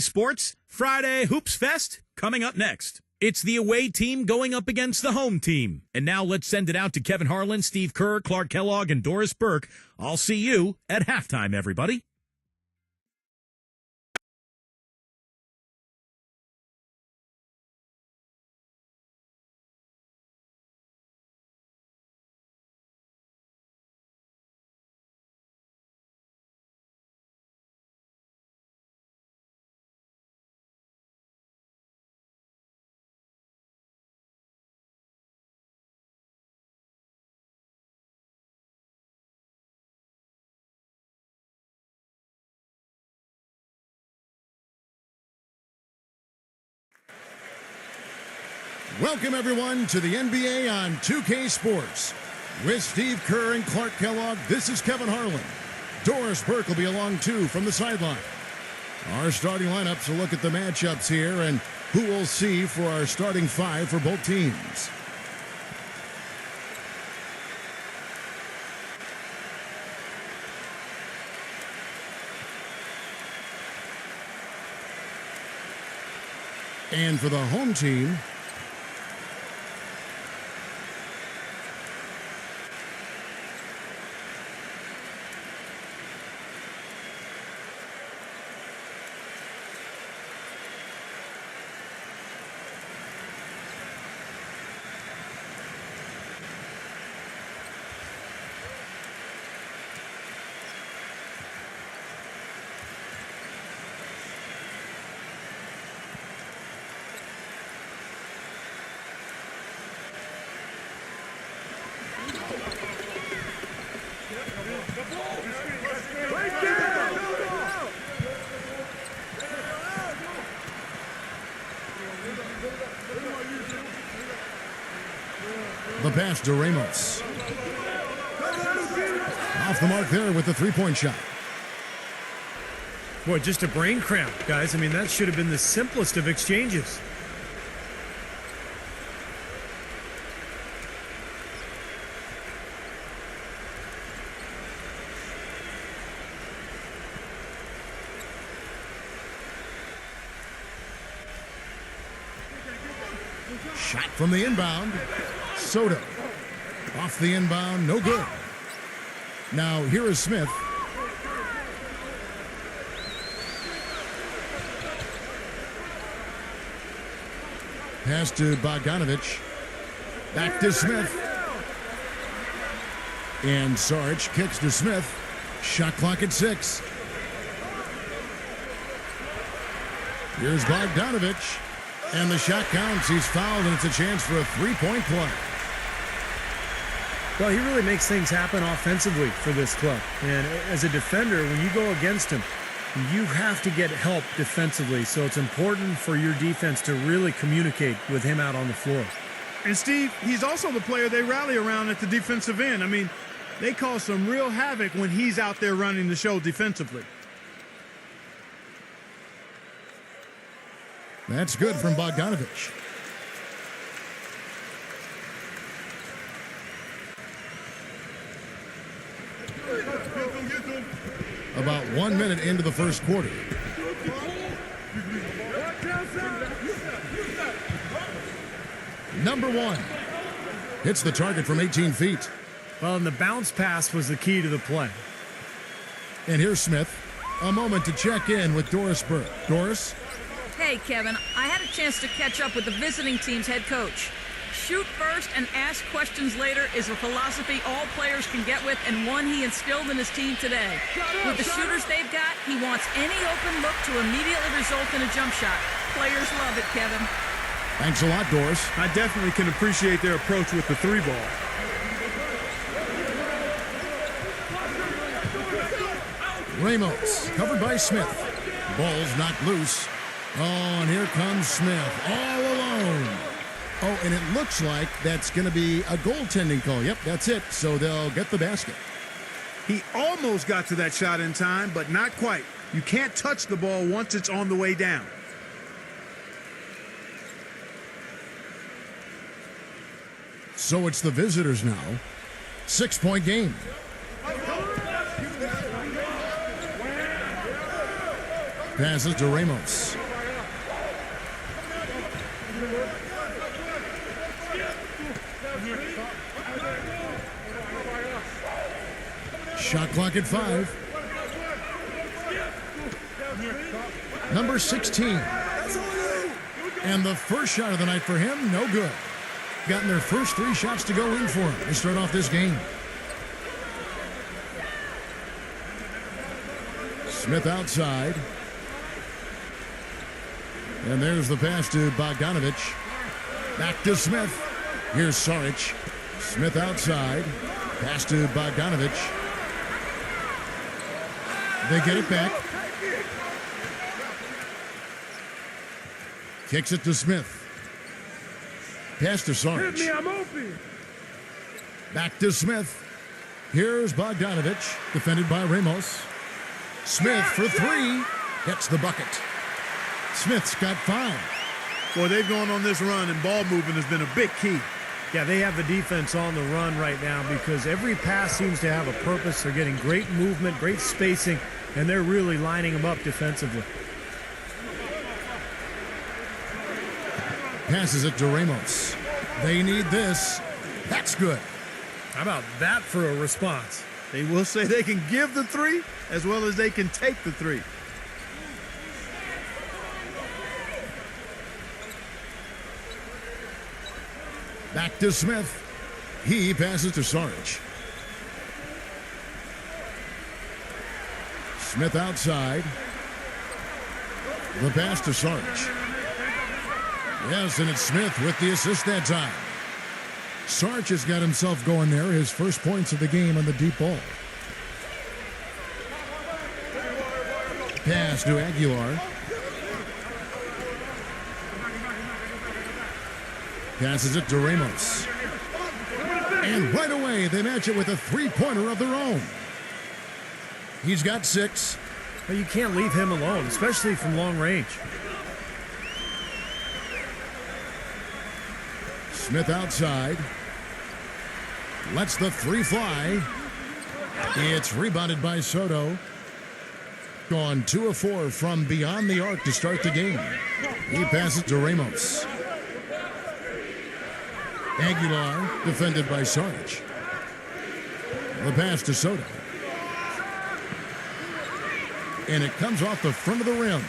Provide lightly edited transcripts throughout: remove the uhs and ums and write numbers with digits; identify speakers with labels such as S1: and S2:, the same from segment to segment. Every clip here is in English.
S1: Sports Friday Hoops Fest coming up next. It's the away team going up against the home team. And now let's send it out to Kevin Harlan, Steve Kerr, Clark Kellogg, and Doris Burke. I'll see you at halftime, everybody.
S2: Welcome, everyone, to the NBA on 2K Sports. With Steve Kerr and Clark Kellogg, this is Kevin Harlan. Doris Burke will be along, too, from the sideline. Our starting lineups will look at the matchups here and who we'll see for our starting five for both teams. And for the home team, the pass to Ramos. Off the mark there with the three-point shot.
S3: Boy, just a brain cramp, guys. I mean, that should have been the simplest of exchanges.
S2: Shot from the inbound. Soto. Off the inbound, no good. Now, here is Smith. Pass to Bogdanovich. Back to Smith. And Sarge kicks to Smith. Shot clock at 6. Here's Bogdanovich. And the shot counts. He's fouled, and it's a chance for a three-point play.
S3: Well, he really makes things happen offensively for this club. And as a defender, when you go against him, you have to get help defensively. So it's important for your defense to really communicate with him out on the floor.
S4: And, Steve, he's also the player they rally around at the defensive end. I mean, they cause some real havoc when he's out there running the show defensively.
S2: That's good from Bogdanovich. About 1 minute into the first quarter. Number one hits the target from 18 feet.
S3: Well, and the bounce pass was the key to the play.
S2: And here's Smith. A moment to check in with Doris Burke. Doris?
S5: Hey, Kevin, I had a chance to catch up with the visiting team's head coach. Shoot first and ask questions later is a philosophy all players can get with and one he instilled in his team today. With the shooters they've got, he wants any open look to immediately result in a jump shot. Players love it, Kevin.
S2: Thanks a lot, Doris.
S4: I definitely can appreciate their approach with the three ball.
S2: Ramos, covered by Smith. Ball's knocked loose. Oh, and here comes Smith, all alone. Oh, and it looks like that's going to be a goaltending call. Yep, that's it. So they'll get the basket.
S4: He almost got to that shot in time, but not quite. You can't touch the ball once it's on the way down.
S2: So it's the visitors now. 6-point game. passes to Ramos. Shot clock at 5. Number 16. And the first shot of the night for him, no good. Gotten their first 3 shots to go in for him to start off this game. Smith outside. And there's the pass to Bogdanovich. Back to Smith. Here's Saric. Smith outside. Pass to Bogdanovich. They get it back. Kicks it to Smith. Pass to Saric. Back to Smith. Here's Bogdanovich, defended by Ramos. Smith for 3. Gets the bucket. Smith's got 5.
S4: Boy, they've gone on this run, and ball movement has been a big key.
S3: Yeah, they have the defense on the run right now because every pass seems to have a purpose. They're getting great movement, great spacing, and they're really lining them up defensively.
S2: Passes it to Ramos. They need this. That's good.
S3: How about that for a response?
S4: They will say they can give the 3 as well as they can take the 3.
S2: Back to Smith. He passes to Saric. Smith outside. The pass to Saric. Yes, and it's Smith with the assist that time. Saric has got himself going there. His first points of the game on the deep ball. Pass to Aguilar. Passes it to Ramos. And right away, they match it with a 3-pointer of their own. He's got 6.
S3: But you can't leave him alone, especially from long range.
S2: Smith outside. Lets the 3 fly. It's rebounded by Soto. Gone 2 of 4 from beyond the arc to start the game. He passes to Ramos. Aguilar, defended by Saric. The pass to Soto. And it comes off the front of the rim.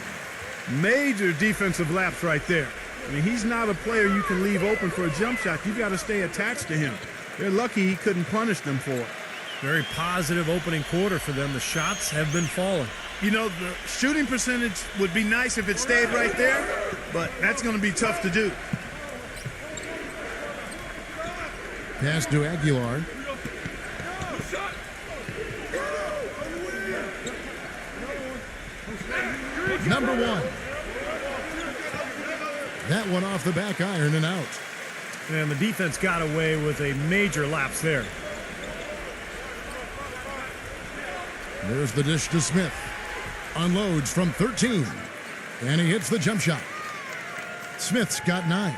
S4: Major defensive lapse right there. I mean, he's not a player you can leave open for a jump shot. You've got to stay attached to him. They're lucky he couldn't punish them for it.
S3: Very positive opening quarter for them. The shots have been falling.
S4: You know, the shooting percentage would be nice if it stayed right there, but that's going to be tough to do.
S2: Pass to Aguilar. Number 1. That one off the back iron and out.
S3: And the defense got away with a major lapse there.
S2: There's the dish to Smith. Unloads from 13. And he hits the jump shot. Smith's got 9.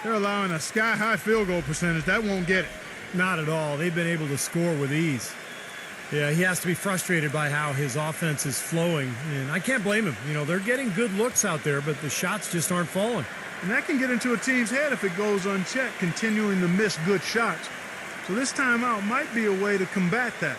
S4: They're allowing a sky-high field goal percentage. That won't get it.
S3: Not at all. They've been able to score with ease. Yeah, he has to be frustrated by how his offense is flowing, and I can't blame him. You know, they're getting good looks out there, but the shots just aren't falling.
S4: And that can get into a team's head if it goes unchecked, continuing to miss good shots. So this timeout might be a way to combat that.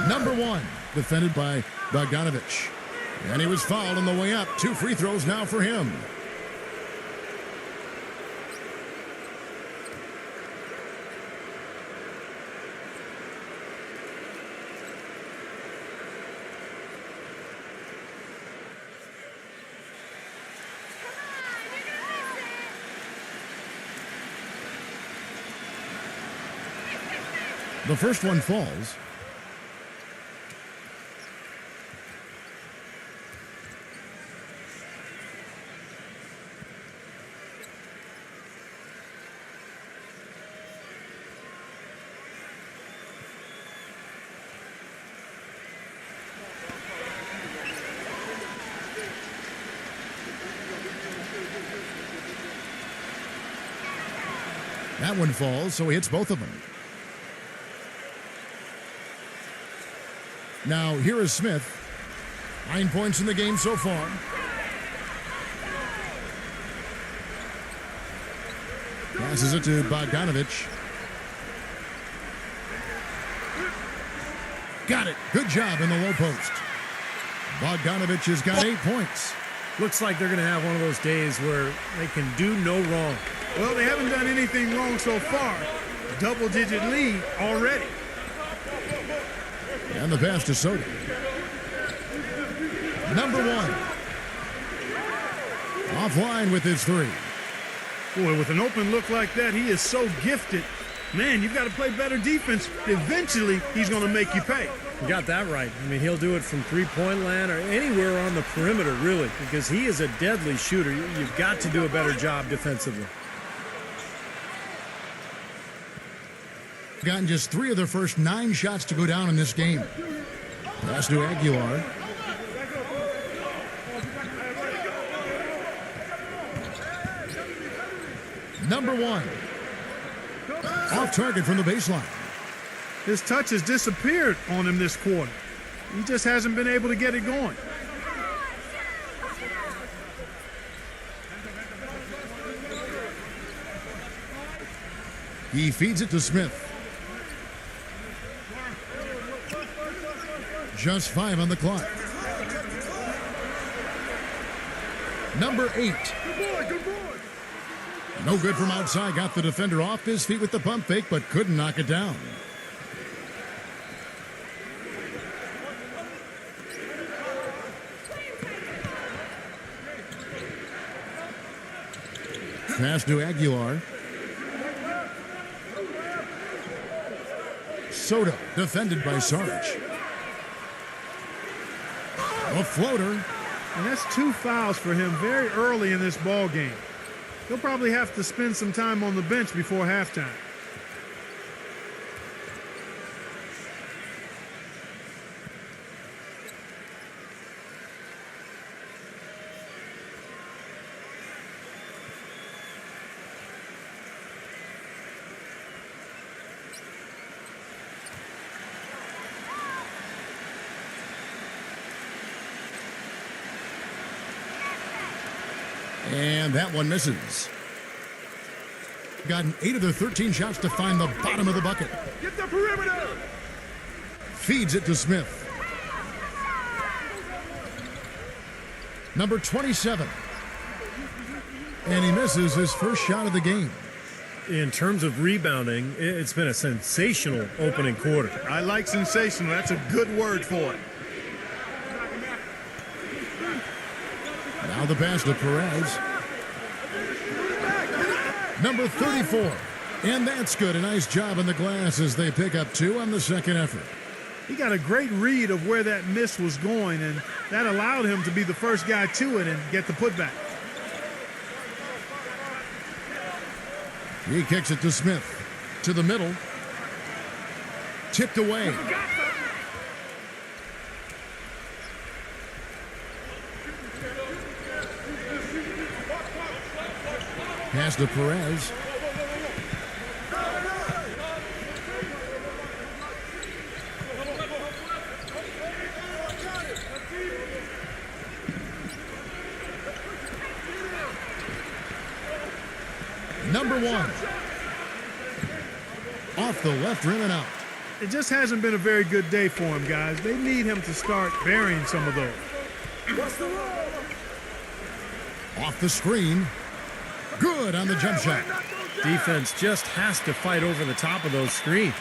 S2: Number 1, defended by Bogdanovich. And he was fouled on the way up. 2 free throws now for him. The first one falls. That one falls, so he hits both of them. Now, here is Smith. 9 points in the game so far. Passes it to Bogdanovich. Got it. Good job in the low post. Bogdanovich has got 8 points.
S3: Looks like they're going to have one of those days where they can do no wrong.
S4: Well, they haven't done anything wrong so far. Double-digit lead already.
S2: And the pass to Soda. Number 1. Offline with his 3.
S4: Boy, with an open look like that, he is so gifted. Man, you've got to play better defense. Eventually, he's going to make you pay.
S3: You got that right. I mean, he'll do it from three-point land or anywhere on the perimeter, really, because he is a deadly shooter. You've got to do a better job defensively.
S2: Gotten just 3 of their first 9 shots to go down in this game. Pass to Aguilar. Number 1. Off target from the baseline.
S4: His touch has disappeared on him this quarter. He just hasn't been able to get it going.
S2: He feeds it to Smith. Just 5 on the clock. Number 8. No good from outside. Got the defender off his feet with the pump fake, but couldn't knock it down. Pass to Aguilar. Soda, defended by Sarge. A floater.
S4: And that's 2 fouls for him very early in this ball game. He'll probably have to spend some time on the bench before halftime.
S2: And that one misses. Gotten 8 of their 13 shots to find the bottom of the bucket.
S4: Get the perimeter!
S2: Feeds it to Smith. Number 27. And he misses his first shot of the game.
S3: In terms of rebounding, it's been a sensational opening quarter.
S4: I like sensational. That's a good word for it.
S2: Now the pass to Perez. Number 34. And that's good. A nice job on the glass as they pick up 2 on the second effort.
S4: He got a great read of where that miss was going, and that allowed him to be the first guy to it and get the putback.
S2: He kicks it to Smith. To the middle. Tipped away. Pass to Perez. Number 1. Off the left rim and out.
S4: It just hasn't been a very good day for him, guys. They need him to start burying some of those.
S2: Off the screen. Good on the jump shot.
S3: Defense just has to fight over the top of those screens.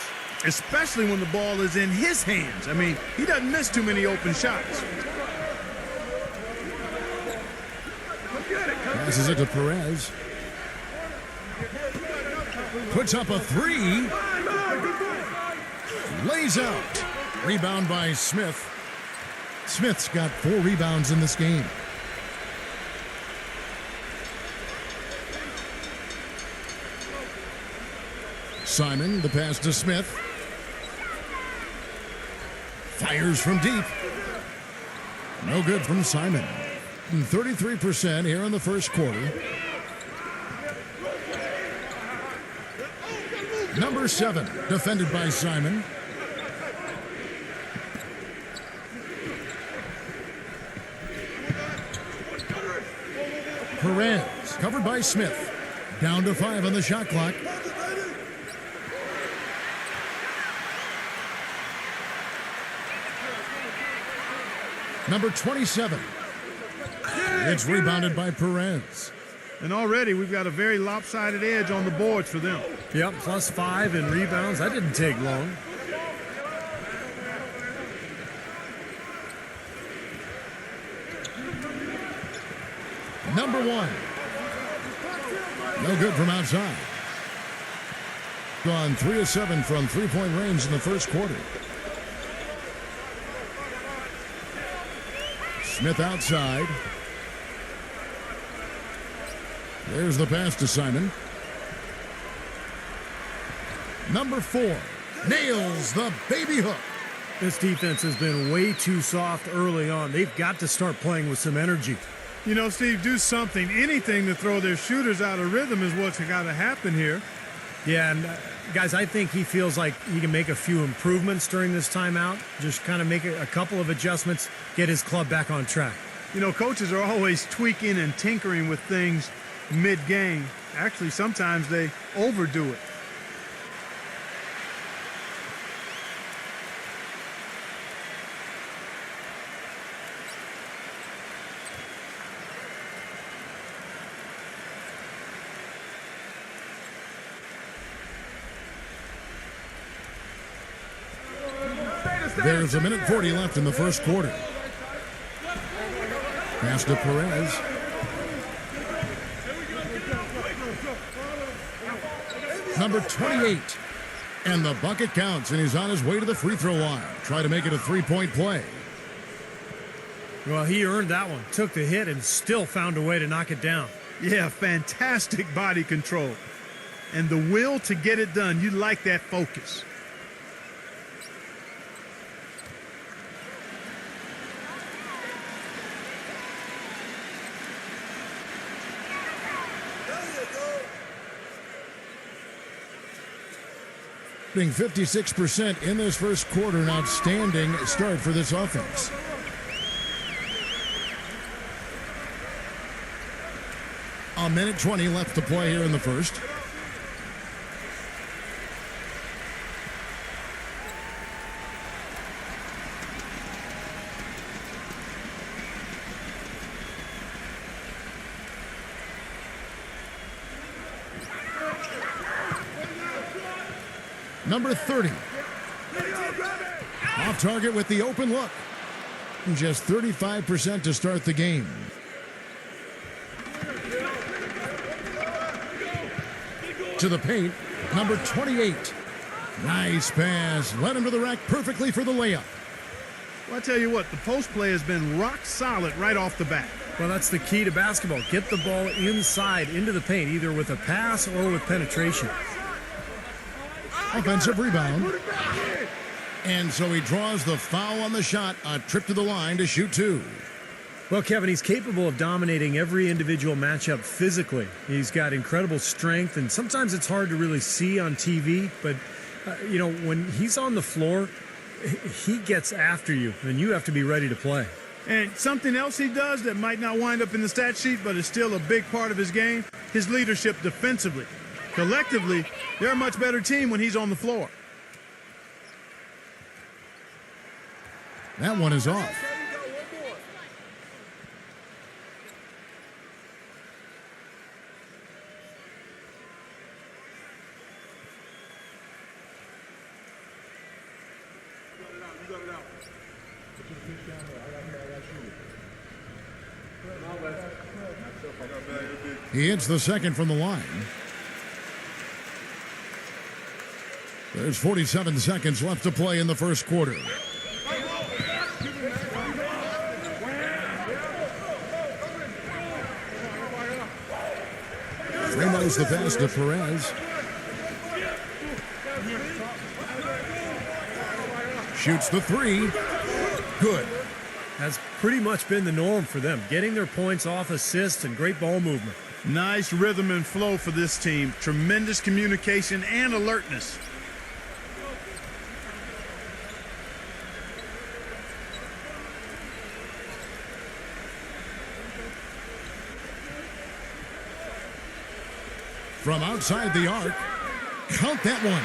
S4: Especially when the ball is in his hands. I mean, he doesn't miss too many open shots.
S2: Passes it to Perez. Puts up a 3. Lays out. Rebound by Smith. Smith's got 4 rebounds in this game. Simon, the pass to Smith. Fires from deep. No good from Simon. 33% here in the first quarter. Number 7, defended by Simon. Perez, covered by Smith. Down to 5 on the shot clock. Number 27. It's rebounded by Perez.
S4: And already we've got a very lopsided edge on the boards for them.
S3: Yep, +5 in rebounds. That didn't take long.
S2: Number 1. No good from outside. Gone 3 of 7 from three-point range in the first quarter. Smith outside. There's the pass to Simon. Number 4 nails the baby hook.
S3: This defense has been way too soft early on. They've got to start playing with some energy.
S4: You know, Steve, do something, anything to throw their shooters out of rhythm is what's got to happen here.
S3: Yeah, and guys, I think he feels like he can make a few improvements during this timeout. Just kind of make a couple of adjustments, get his club back on track.
S4: You know, coaches are always tweaking and tinkering with things mid-game. Actually, sometimes they overdo it.
S2: There's a minute 40 left in the first quarter. Pass to Perez. Number 28. And the bucket counts, and he's on his way to the free throw line. Try to make it a three-point play.
S3: Well, he earned that one. Took the hit and still found a way to knock it down.
S4: Yeah, fantastic body control. And the will to get it done. You like that focus.
S2: Being 56% in this first quarter, an outstanding start for this offense. A minute 20 left to play here in the first. Number 30. Off target with the open look. Just 35% to start the game. To the paint, number 28. Nice pass. Led him to the rack perfectly for the layup.
S4: Well, I tell you what, the post play has been rock solid right off the bat.
S3: Well, that's the key to basketball. Get the ball inside into the paint, either with a pass or with penetration.
S2: Offensive rebound. And so he draws the foul on the shot. A trip to the line to shoot 2.
S3: Well, Kevin, he's capable of dominating every individual matchup physically. He's got incredible strength, and sometimes it's hard to really see on TV. But, you know, when he's on the floor, he gets after you, and you have to be ready to play.
S4: And something else he does that might not wind up in the stat sheet, but is still a big part of his game, his leadership defensively. Collectively, they're a much better team when he's on the floor.
S2: That one is off. He hits the second from the line. There's 47 seconds left to play in the first quarter. Ramos the pass to Perez. Shoots the 3. Good.
S3: That's pretty much been the norm for them, getting their points off assists and great ball movement.
S4: Nice rhythm and flow for this team. Tremendous communication and alertness.
S2: from outside the arc. Count that one.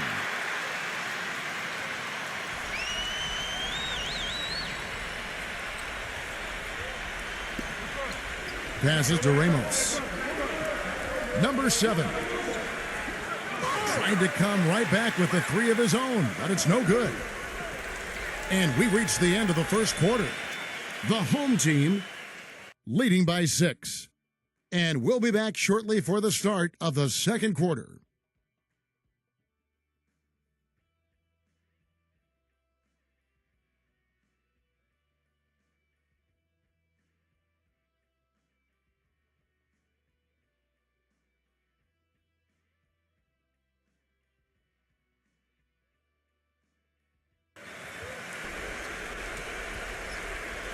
S2: Passes to Ramos. Number 7. Tried to come right back with the 3 of his own, but it's no good. And we reach the end of the first quarter. The home team leading by 6. And we'll be back shortly for the start of the second quarter.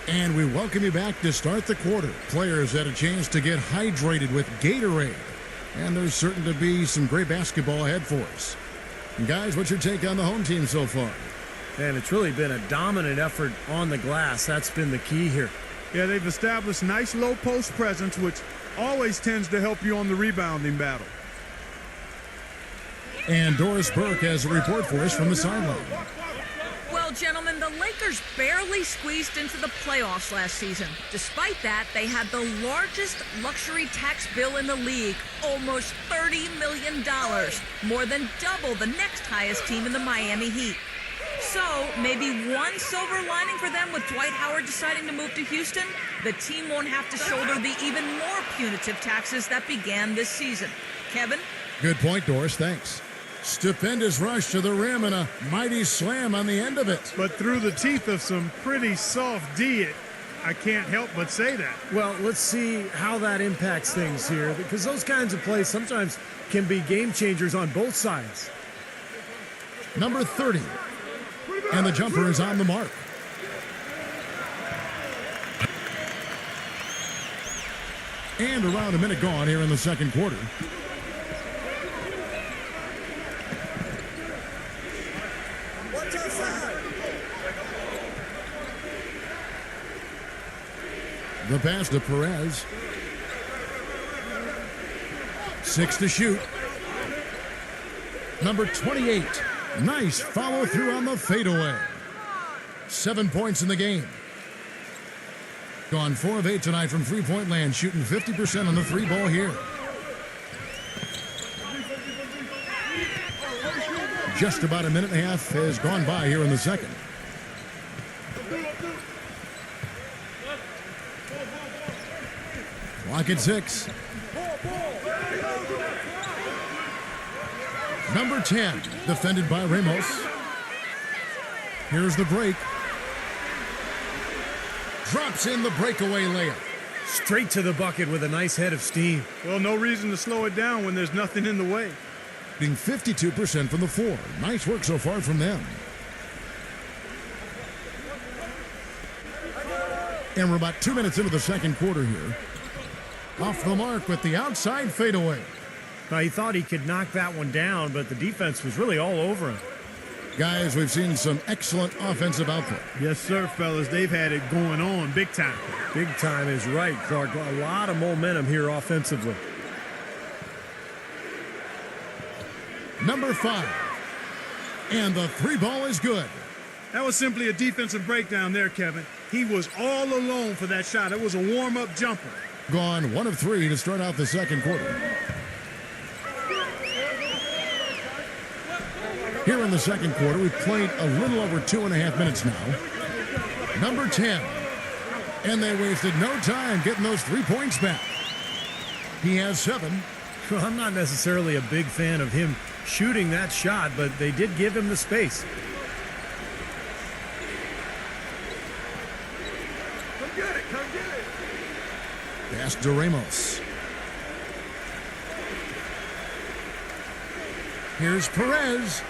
S2: And we welcome you back to start the quarter. Players had a chance to get hydrated with Gatorade. And there's certain to be some great basketball ahead for us. And guys, what's your take on the home team so far?
S3: And it's really been a dominant effort on the glass. That's been the key here.
S4: Yeah, they've established nice low post presence, which always tends to help you on the rebounding battle.
S2: And Doris Burke has a report for us from the sideline.
S5: Well, gentlemen, the Lakers barely squeezed into the playoffs last season. Despite that, they had the largest luxury tax bill in the league, almost $30 million, more than double the next highest team in the Miami Heat. So, maybe one silver lining for them with Dwight Howard deciding to move to Houston? The team won't have to shoulder the even more punitive taxes that began this season. Kevin?
S2: Good point, Doris. Thanks. Stupendous rush to the rim and a mighty slam on the end of it.
S4: But through the teeth of some pretty soft D, I can't help but say that.
S3: Well, let's see how that impacts things here, because those kinds of plays sometimes can be game changers on both sides.
S2: Number 30. And the jumper is on the mark. And around a minute gone here in the second quarter. The pass to Perez. 6 to shoot. Number 28. Nice follow through on the fadeaway. 7 points in the game. Gone 4 of 8 tonight from three-point land, shooting 50% on the 3-ball here. Just about a minute and a half has gone by here in the second. Clock at 6. Number 10, defended by Ramos. Here's the break. Drops in the breakaway layup.
S3: Straight to the bucket with a nice head of steam.
S4: Well, no reason to slow it down when there's nothing in the way.
S2: Being 52% from the floor. Nice work so far from them. And we're about 2 minutes into the second quarter here. Off the mark with the outside fadeaway.
S3: Now, he thought he could knock that one down, but the defense was really all over him.
S2: Guys, we've seen some excellent offensive output.
S4: Yes, sir, fellas. They've had it going on big time.
S3: Big time is right, Clark. A lot of momentum here offensively.
S2: Number 5. And the 3-ball is good.
S4: That was simply a defensive breakdown there, Kevin. He was all alone for that shot. It was a warm-up jumper.
S2: Gone 1 of 3 to start out the second quarter. Here in the second quarter, we've played a little over 2.5 minutes now. Number 10. And they wasted no time getting those 3 points back. He has 7.
S3: Well, I'm not necessarily a big fan of him shooting that shot, but they did give him the space.
S4: Come get it, come get it.
S2: Pass to Ramos. Here's Perez.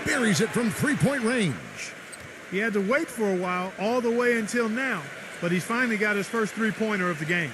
S2: Buries it from 3-point range.
S4: He had to wait for a while, all the way until now, but he's finally got his first three-pointer of the game.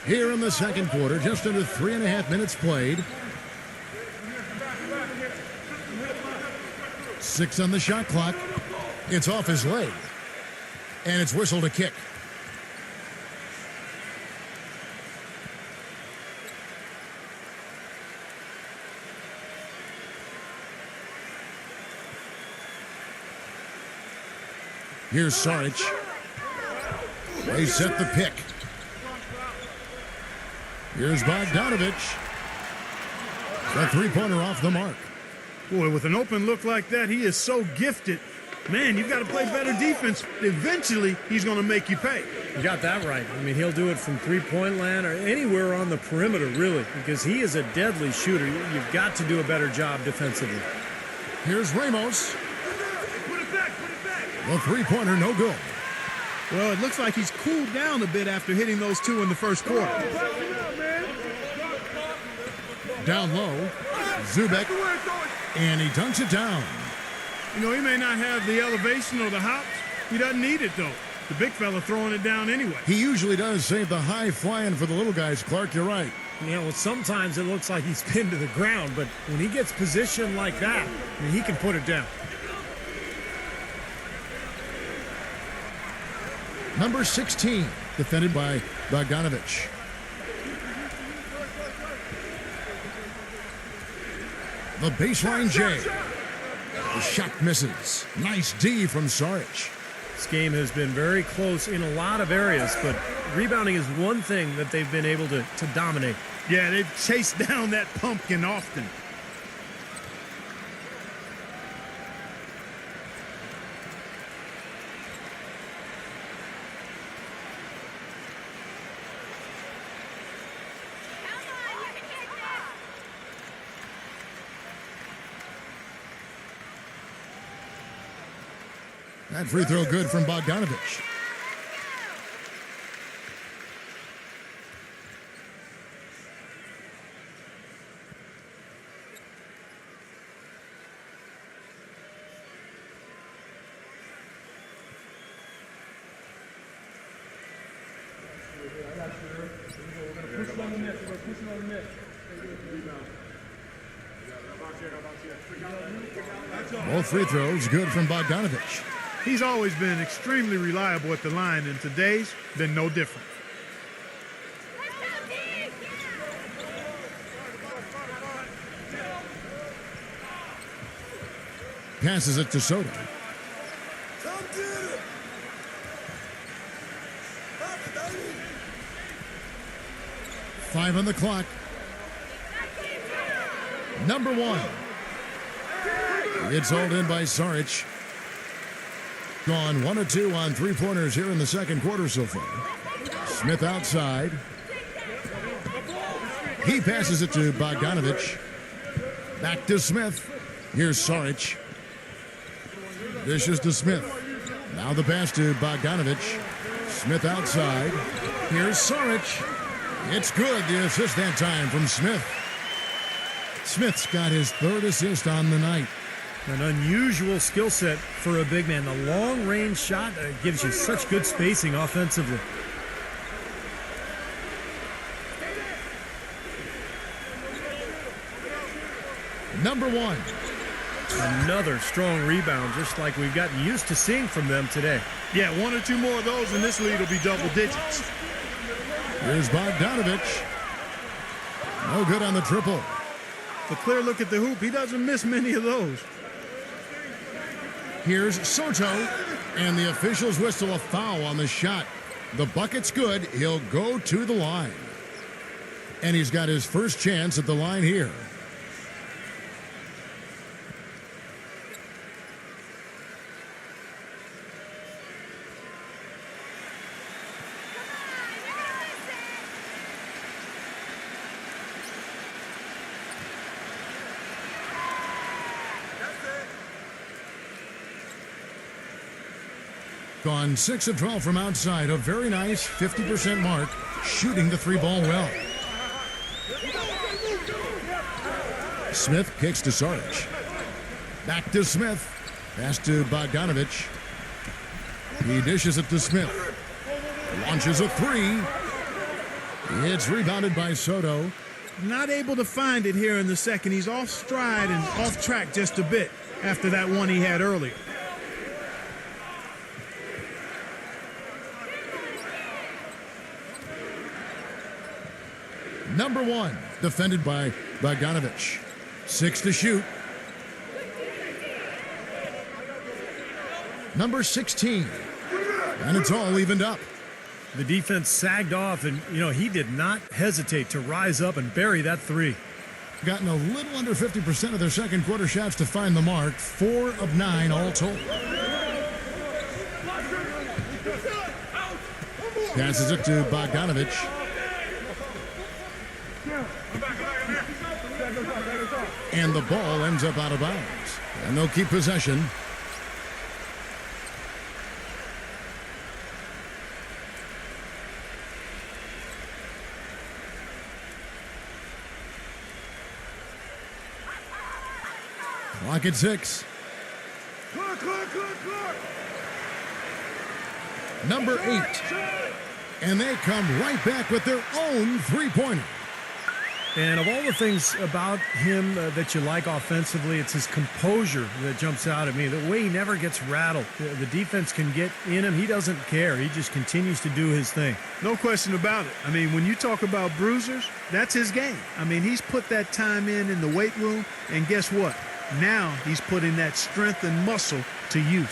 S2: Here in the second quarter, just under 3.5 minutes played. 6 on the shot clock. It's off his leg. And it's whistled a kick. Here's Saric. They set the pick. Here's Bogdanovich. The three-pointer off the mark.
S4: Boy, with an open look like that, he is so gifted. Man, you've got to play better defense. Eventually, he's going to make you pay.
S3: You got that right. I mean, he'll do it from three-point land or anywhere on the perimeter, really, because he is a deadly shooter. You've got to do a better job defensively.
S2: Here's Ramos. The three-pointer, no good.
S4: Well, it looks like he's cooled down a bit after hitting those two in the first quarter.
S2: Down low, Zubek, and he dunks it down.
S4: You know, he may not have the elevation or the hops. He doesn't need it, though. The big fella throwing it down anyway.
S2: He usually does save the high flying for the little guys, Clark, you're right.
S3: You know, sometimes it looks like he's pinned to the ground, but when he gets positioned like that, I mean, he can put it down.
S2: Number 16, defended by Bogdanovich. The baseline J. The shot misses. Nice D from Saric.
S3: This game has been very close in a lot of areas, but rebounding is one thing that they've been able to dominate.
S4: Yeah, they've chased down that pumpkin often.
S2: That free throw good from Bogdanovich. Both free throws good from Bogdanovich.
S4: He's always been extremely reliable at the line, and today's been no different.
S2: Passes it to Soto. Five on the clock. Number 1. It's hauled in by Saric. Gone 1 of 2 on three-pointers here in the second quarter so far. Smith outside. He passes it to Bogdanovich. Back to Smith. Here's Saric. Dishes to Smith. Now the pass to Bogdanovich. Smith outside. Here's Saric. It's good. The assist that time from Smith. Smith's got his 3rd assist on the night.
S3: An unusual skill set for a big man. The long-range shot gives you such good spacing offensively.
S2: Number 1.
S3: Another strong rebound, just like we've gotten used to seeing from them today.
S4: Yeah, 1 or 2 more of those, and this lead will be double digits.
S2: Here's Bogdanovich. No good on the triple.
S4: A clear look at the hoop. He doesn't miss many of those.
S2: Here's Soto, and the officials whistle a foul on the shot. The bucket's good. He'll go to the line. And he's got his first chance at the line here. Gone 6 of 12 from outside. A very nice 50% mark. Shooting the 3-ball well. Smith kicks to Saric. Back to Smith. Pass to Bogdanovich. He dishes it to Smith. Launches a 3. It's rebounded by Soto.
S4: Not able to find it here in the second. He's off stride and off track just a bit after that one he had earlier.
S2: Number 1, defended by Bogdanovich. 6 to shoot. Number 16. And it's all evened up.
S3: The defense sagged off, and, he did not hesitate to rise up and bury that three.
S2: Gotten a little under 50% of their second quarter shots to find the mark. 4 of 9 all told. Passes it to Bogdanovich. And the ball ends up out of bounds. And they'll keep possession. Clock at 6. Number 8. And they come right back with their own three-pointer.
S3: And of all the things about him that you like offensively, it's his composure that jumps out at me. The way he never gets rattled. The defense can get in him. He doesn't care. He just continues to do his thing.
S4: No question about it. I mean, when you talk about bruisers, that's his game. I mean, he's put that time in the weight room, and guess what? Now he's putting that strength and muscle to use.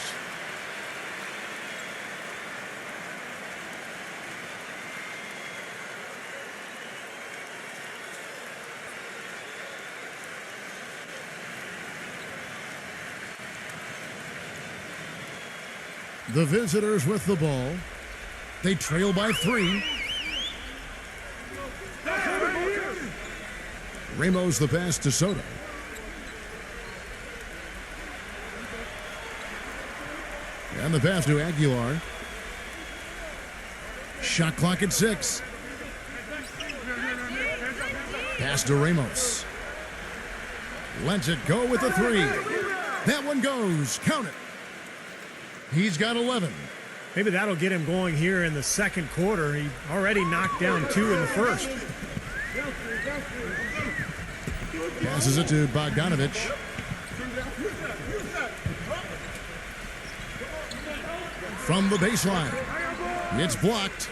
S2: The visitors with the ball. They trail by 3. Ramos the pass to Soto. And the pass to Aguilar. Shot clock at 6. Pass to Ramos. Lets it go with a 3. That one goes. Count it. He's got 11.
S3: Maybe that'll get him going here in the second quarter. He already knocked down 2 in the first.
S2: Passes it to Bogdanovich. From the baseline. It's blocked.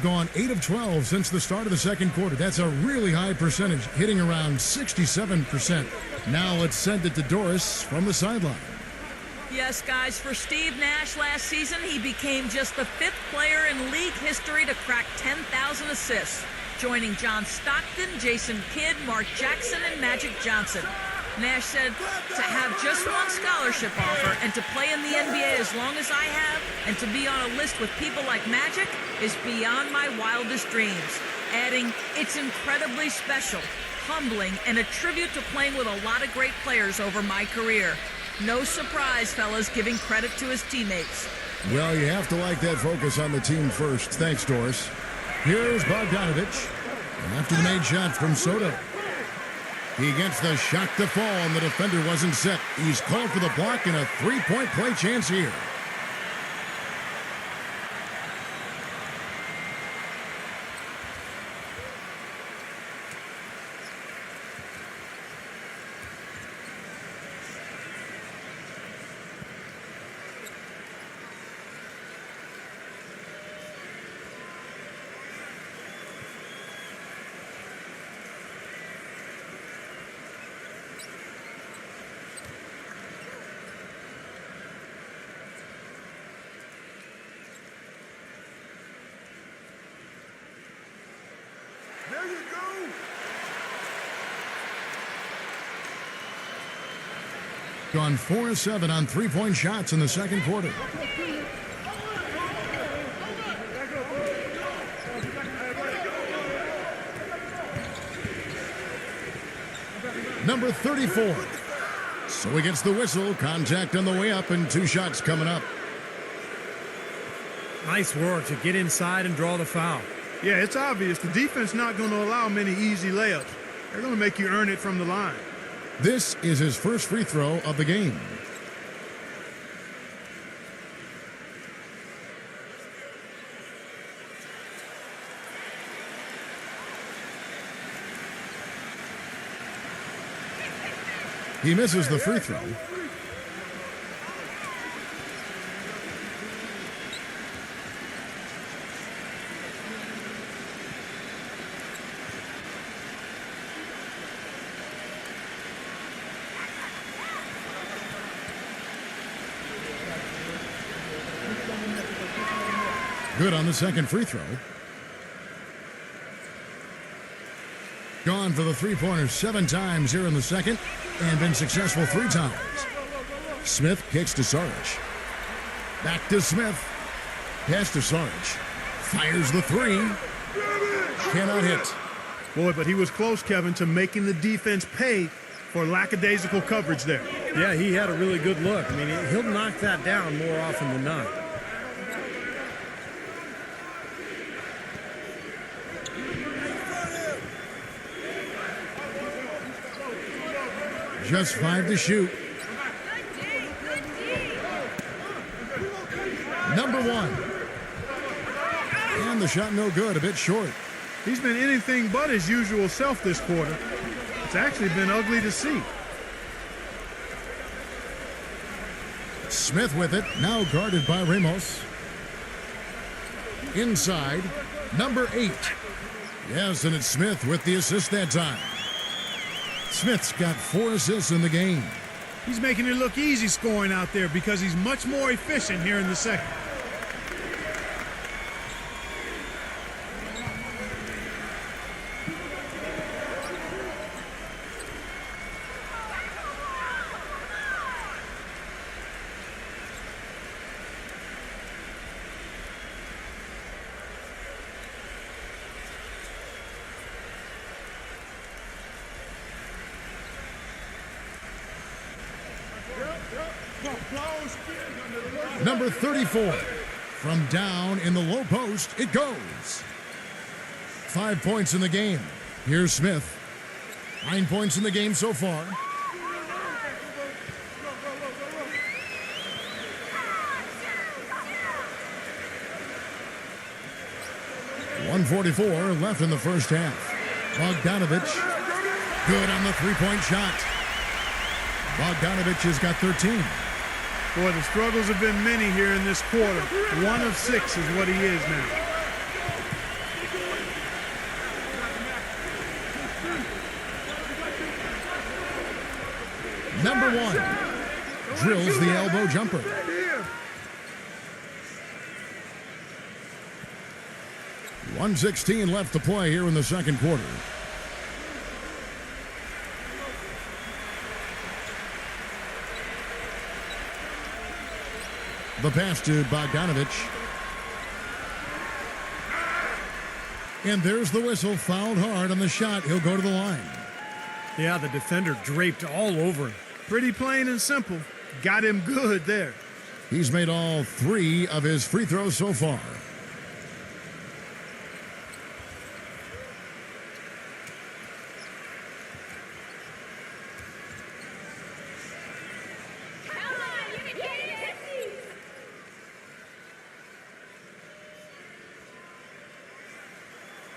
S2: Gone 8 of 12 since the start of the second quarter. That's a really high percentage, hitting around 67%. Now let's send it to Doris from the sideline.
S5: Yes, guys, for Steve Nash last season, he became just the 5th player in league history to crack 10,000 assists, joining John Stockton, Jason Kidd, Mark Jackson, and Magic Johnson. Nash said, to have just one scholarship offer and to play in the NBA as long as I have and to be on a list with people like Magic is beyond my wildest dreams. Adding, it's incredibly special, humbling, and a tribute to playing with a lot of great players over my career. No surprise, fellas, giving credit to his teammates.
S2: Well, you have to like that focus on the team first. Thanks, Doris. Here's Bogdanovich. After the made shot from Soto. He gets the shot to fall, and the defender wasn't set. He's called for the block and a three-point play chance here.
S4: There you go.
S2: Gone 4 of 7 on three-point shots in the second quarter. Number 34. So he gets the whistle. Contact on the way up and 2 shots coming up.
S3: Nice work to get inside and draw the foul.
S4: Yeah, it's obvious. The defense not going to allow many easy layups. They're going to make you earn it from the line.
S2: This is his first free throw of the game. He misses the free throw. Good on the second free throw. Gone for the three-pointer 7 times here in the second and been successful 3 times. Smith kicks to Saric. Back to Smith. Pass to Saric. Fires the 3. Cannot hit.
S4: Boy, but he was close, Kevin, to making the defense pay for lackadaisical coverage there.
S3: Yeah, he had a really good look. I mean, he'll knock that down more often than not.
S2: Just 5 to shoot. Number 1. And the shot no good, a bit short.
S4: He's been anything but his usual self this quarter. It's actually been ugly to see.
S2: Smith with it, now guarded by Ramos. Inside, number 8. Yes, and it's Smith with the assist that time. Smith's got 4 assists in the game.
S4: He's making it look easy scoring out there because he's much more efficient here in the second.
S2: Number 34. From down in the low post, it goes. 5 points in the game. Here's Smith. 9 points in the game so far. .144 left in the first half. Bogdanovich. Good on the three-point shot. Bogdanovich has got 13.
S4: Boy, the struggles have been many here in this quarter. 1 of 6 is what he is now.
S2: Number 1 drills the elbow jumper. .116 left to play here in the second quarter. The pass to Bogdanovich. And there's the whistle. Fouled hard on the shot. He'll go to the line.
S3: Yeah, the defender draped all over him.
S4: Pretty plain and simple. Got him good there.
S2: He's made all 3 of his free throws so far.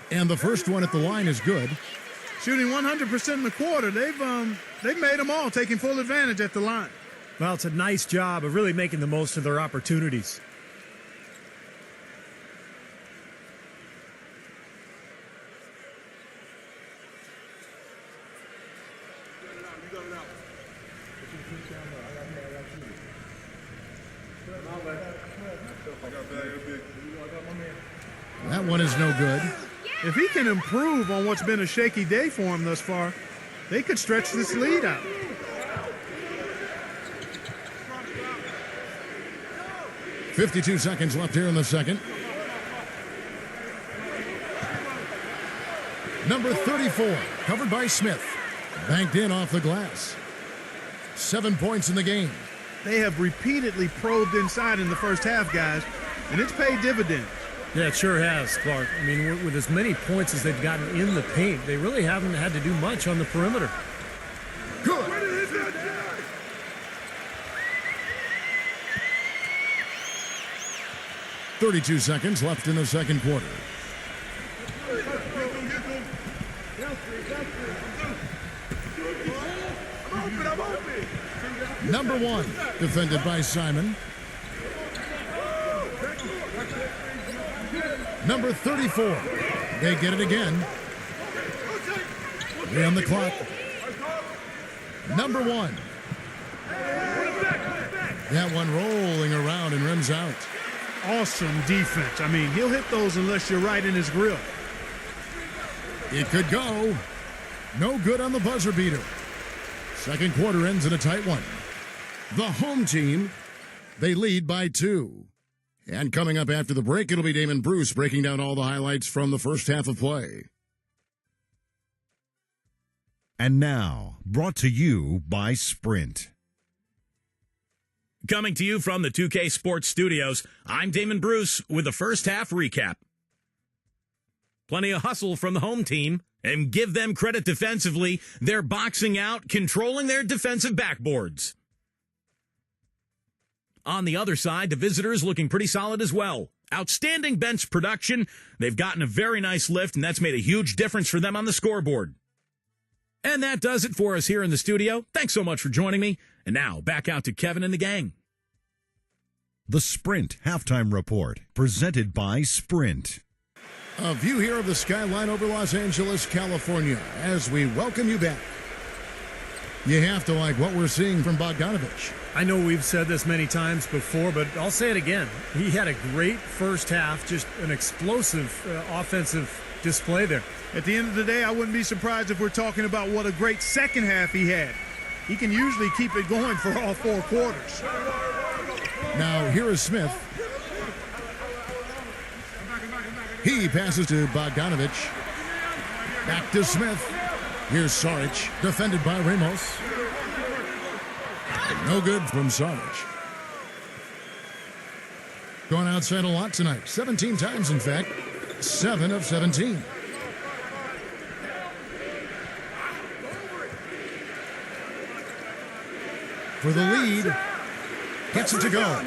S2: And the first one at the line is good.
S4: Shooting 100% in the quarter. They've made them all, taking full advantage at the line.
S3: Well, it's a nice job of really making the most of their opportunities.
S2: That one is no good.
S4: If he can improve on what's been a shaky day for him thus far, they could stretch this lead out.
S2: .52 seconds left here in the second. Number 34, covered by Smith. Banked in off the glass. 7 points in the game.
S4: They have repeatedly probed inside in the first half, guys, and it's paid dividends.
S3: Yeah, it sure has, Clark. I mean, with as many points as they've gotten in the paint, they really haven't had to do much on the perimeter.
S2: Good. 32 seconds left in the second quarter. Number 1, defended by Simon. Number 34, they get it again. 3 on the clock. Number 1. That one rolling around and rims out.
S4: Awesome defense. I mean, he'll hit those unless you're right in his grill.
S2: It could go. No good on the buzzer beater. Second quarter ends in a tight one. The home team, they lead by 2. And coming up after the break, it'll be Damon Bruce breaking down all the highlights from the first half of play.
S6: And now, brought to you by Sprint.
S1: Coming to you from the 2K Sports Studios, I'm Damon Bruce with the first half recap. Plenty of hustle from the home team, and give them credit defensively. They're boxing out, controlling their defensive backboards. On the other side, the visitors looking pretty solid as well. Outstanding bench production. They've gotten a very nice lift, and that's made a huge difference for them on the scoreboard. And that does it for us here in the studio. Thanks so much for joining me. And now, back out to Kevin and the gang.
S6: The Sprint Halftime Report, presented by Sprint.
S2: A view here of the skyline over Los Angeles, California, as we welcome you back. You have to like what we're seeing from Bogdanovich.
S3: I know we've said this many times before, but I'll say it again. He had a great first half, just an explosive offensive display there.
S4: At the end of the day, I wouldn't be surprised if we're talking about what a great second half he had. He can usually keep it going for all 4 quarters.
S2: Now, here is Smith. He passes to Bogdanovich. Back to Smith. Here's Saric, defended by Ramos. No good from Saric. Going outside a lot tonight. 17 times, in fact. 7 of 17. For the lead. Gets it to go.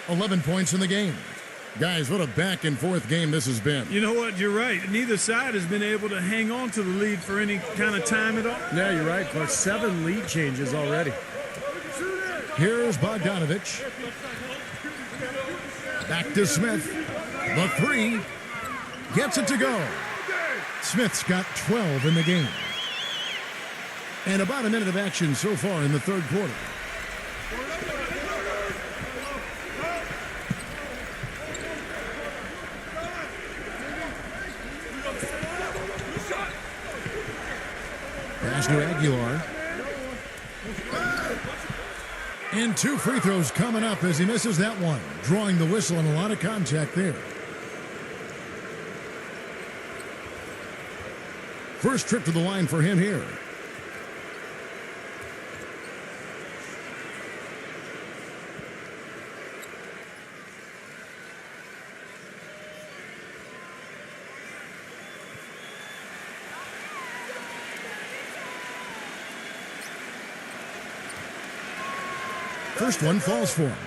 S2: 11 points in the game. Guys, what a back-and-forth game this has been.
S4: You know what? You're right. Neither side has been able to hang on to the lead for any kind of time at all.
S3: Yeah, you're right, Clark. 7 lead changes already.
S2: Here's Bogdanovich. Back to Smith. The 3. Gets it to go. Smith's got 12 in the game. And about a minute of action so far in the third quarter. Pass to Aguilar. And 2 free throws coming up as he misses that one. Drawing the whistle and a lot of contact there. First trip to the line for him here. First one falls for him.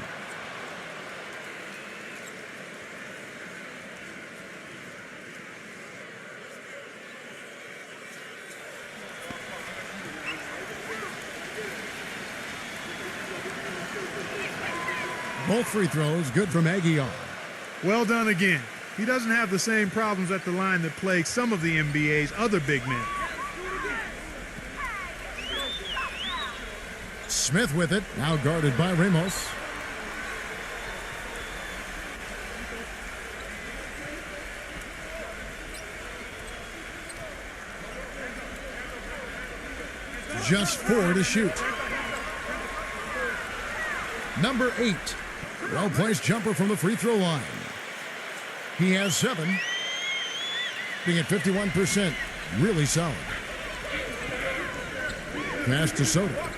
S2: Both free throws good from Aguilar.
S4: Well done again. He doesn't have the same problems at the line that plague some of the NBA's other big men.
S2: Smith with it, now guarded by Ramos. Just 4 to shoot. Number 8, well-placed jumper from the free throw line. He has 7, being at 51%, really solid. Pass to Soto.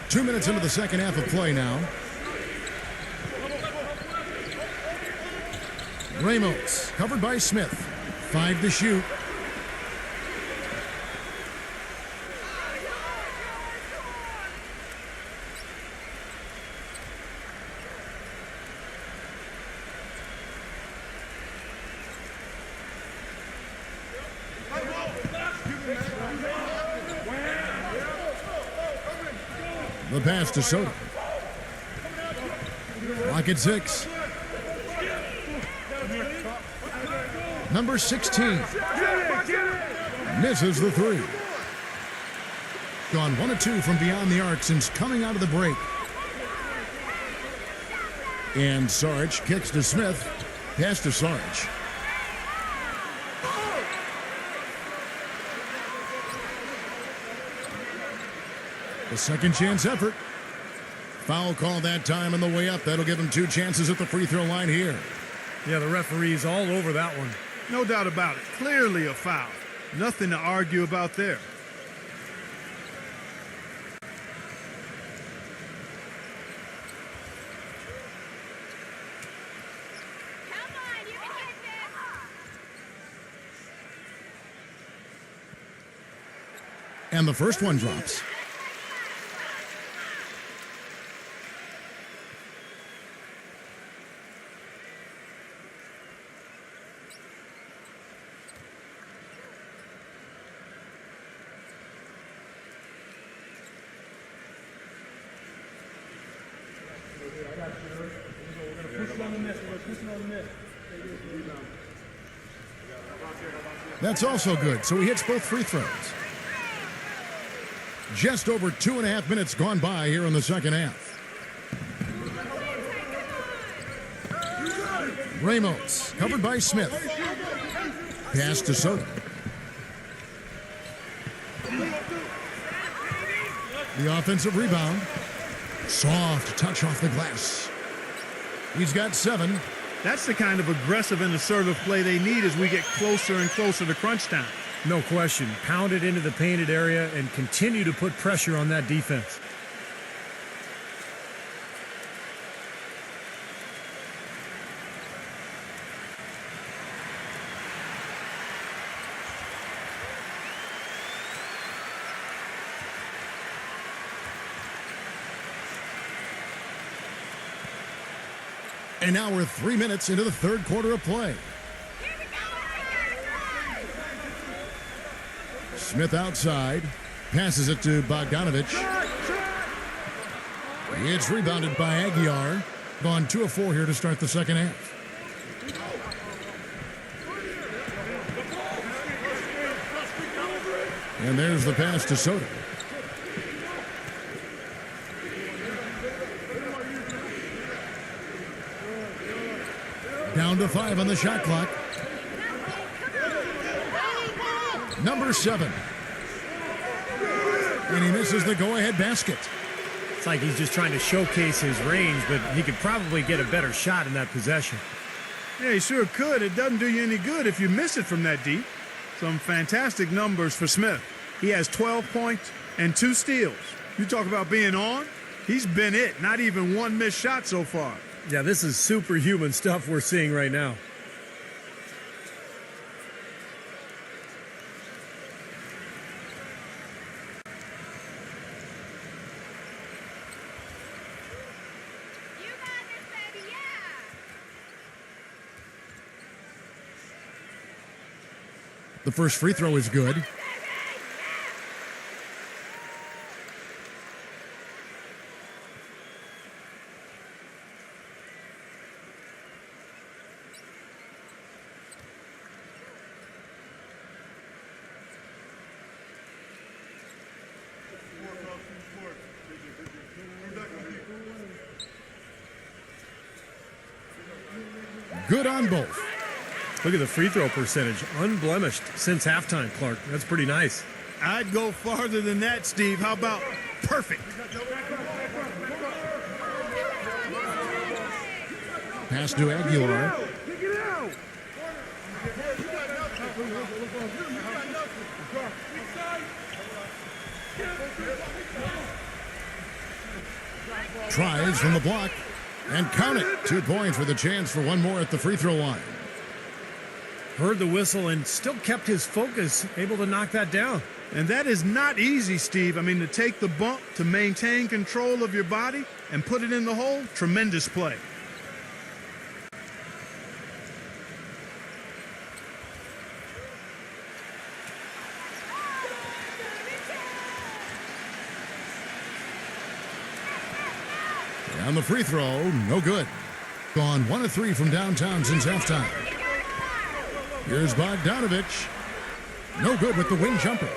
S2: 2 minutes into the second half of play now. Ramos, covered by Smith. 5 to shoot. The pass to Soto. Clock at 6. Number 16. Misses the 3. Gone 1 of 2 from beyond the arc since coming out of the break. And Sarge kicks to Smith. Pass to Sarge. A second chance effort. Foul call that time on the way up. That'll give him 2 chances at the free throw line here.
S3: Yeah, the referee's all over that one.
S4: No doubt about it. Clearly a foul. Nothing to argue about there.
S7: Come on, you can get this.
S2: And the first one drops. That's also good, so he hits both free throws. Just over 2.5 minutes gone by here in the second half. Ramos, covered by Smith. Pass to Soto. The offensive rebound. Soft touch off the glass. He's got 7.
S4: That's the kind of aggressive and assertive play they need as we get closer and closer to crunch time.
S3: No question. Pound it into the painted area and continue to put pressure on that defense.
S2: And now we're 3 minutes into the third quarter of play. Smith outside. Passes it to Bogdanovich. It's rebounded by Aguiar. Gone 2 of 4 here to start the second half. And there's the pass to Soto. Down to 5 on the shot clock. Number 7. And he misses the go-ahead basket.
S3: It's like he's just trying to showcase his range, but he could probably get a better shot in that possession.
S4: Yeah, he sure could. It doesn't do you any good if you miss it from that deep. Some fantastic numbers for Smith. He has 12 points and 2 steals. You talk about being on, he's been it. Not even 1 missed shot so far.
S3: Yeah, this is superhuman stuff we're seeing right now.
S7: You got this, baby, yeah!
S2: The first free throw is good. Good on both.
S3: Look at the free throw percentage. Unblemished since halftime, Clark. That's pretty nice.
S4: I'd go farther than that, Steve. How about perfect?
S2: Pass to Aguilar. Tries from the block. And count it. 2 points with a chance for one more at the free throw line.
S3: heard the whistle and still kept his focus, able to knock that down.
S4: And that is not easy, Steve. I mean, to take the bump, to maintain control of your body and put it in the hole, tremendous play.
S2: On the free throw, no good. Gone 1 of 3 from downtown since halftime. Here's Bogdanovich. No good with the wing jumper.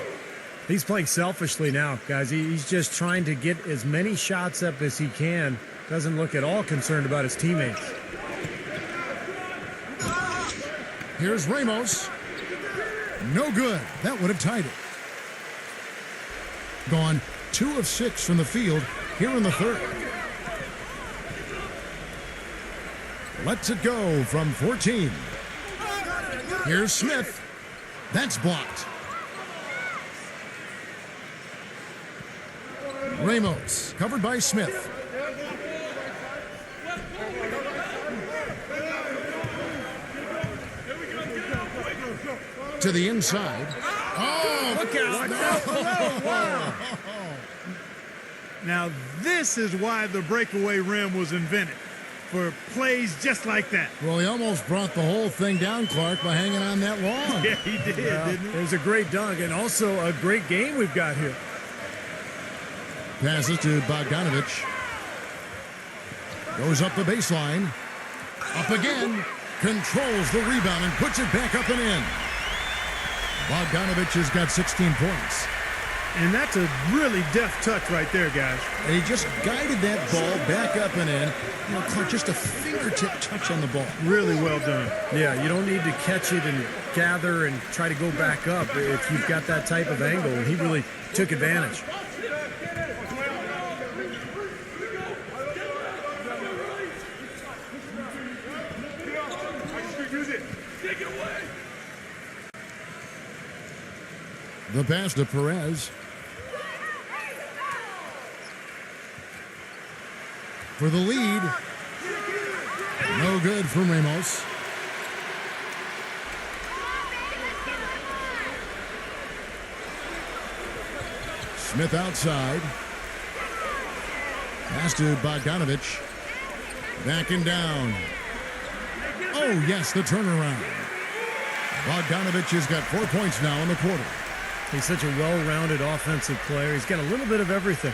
S3: He's playing selfishly now, guys. He's just trying to get as many shots up as he can. Doesn't look at all concerned about his teammates.
S2: Here's Ramos. No good. That would have tied it. Gone 2 of 6 from the field here in the third. Lets it go from 14. Here's Smith. That's blocked. Ramos, covered by Smith. To the inside. Oh,
S3: Look out.
S2: no.
S4: Now, this is why the breakaway rim was invented, for plays just like that.
S2: Well, he almost brought the whole thing down, Clark, by hanging on that long.
S4: Yeah, he did, didn't he?
S3: It was a great dunk and also a great game we've got here.
S2: Passes to Bogdanovich. Goes up the baseline. Up again. Controls the rebound and puts it back up and in. Bogdanovich has got 16 points.
S4: And that's a really deft touch right there, guys.
S2: And he just guided that ball back up and in. You know, Clark, just a fingertip touch on the ball.
S4: Really well done.
S3: Yeah, you don't need to catch it and gather and try to go back up if you've got that type of angle. And he really took advantage.
S2: The pass to Perez. For the lead. No good from Ramos. Smith outside. Pass to Bogdanovich. Backing down. Oh, yes, the turnaround. Bogdanovich has got 4 points now in the quarter.
S3: He's such a well-rounded offensive player. He's got a little bit of everything.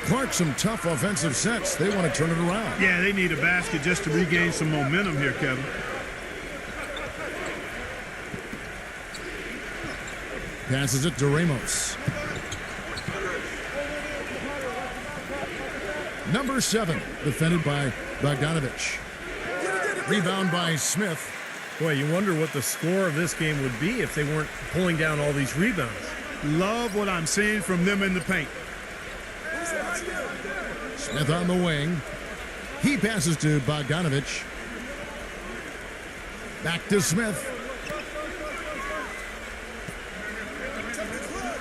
S2: Clark, some tough offensive sets. They want to turn it around.
S4: Yeah, they need a basket just to regain some momentum here, Kevin.
S2: Passes it to Ramos. Number 7, defended by Bogdanovich. Rebound by Smith.
S3: Boy, you wonder what the score of this game would be if they weren't pulling down all these rebounds.
S4: Love what I'm seeing from them in the paint.
S2: Smith on the wing. He passes to Bogdanovich. Back to Smith.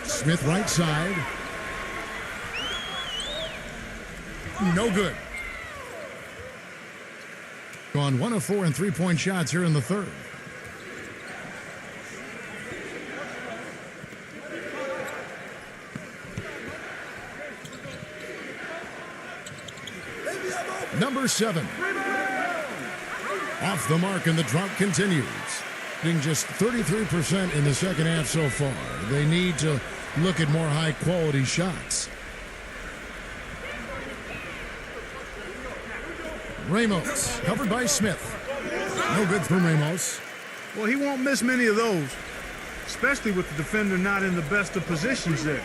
S2: Smith right side. No good. Gone 1 of 4 in three-point shots here in the third. Number 7. Off the mark, and the drought continues. Being just 33% in the second half so far. They need to look at more high-quality shots. Ramos, covered by Smith. No good from Ramos.
S4: Well, he won't miss many of those, especially with the defender not in the best of positions there.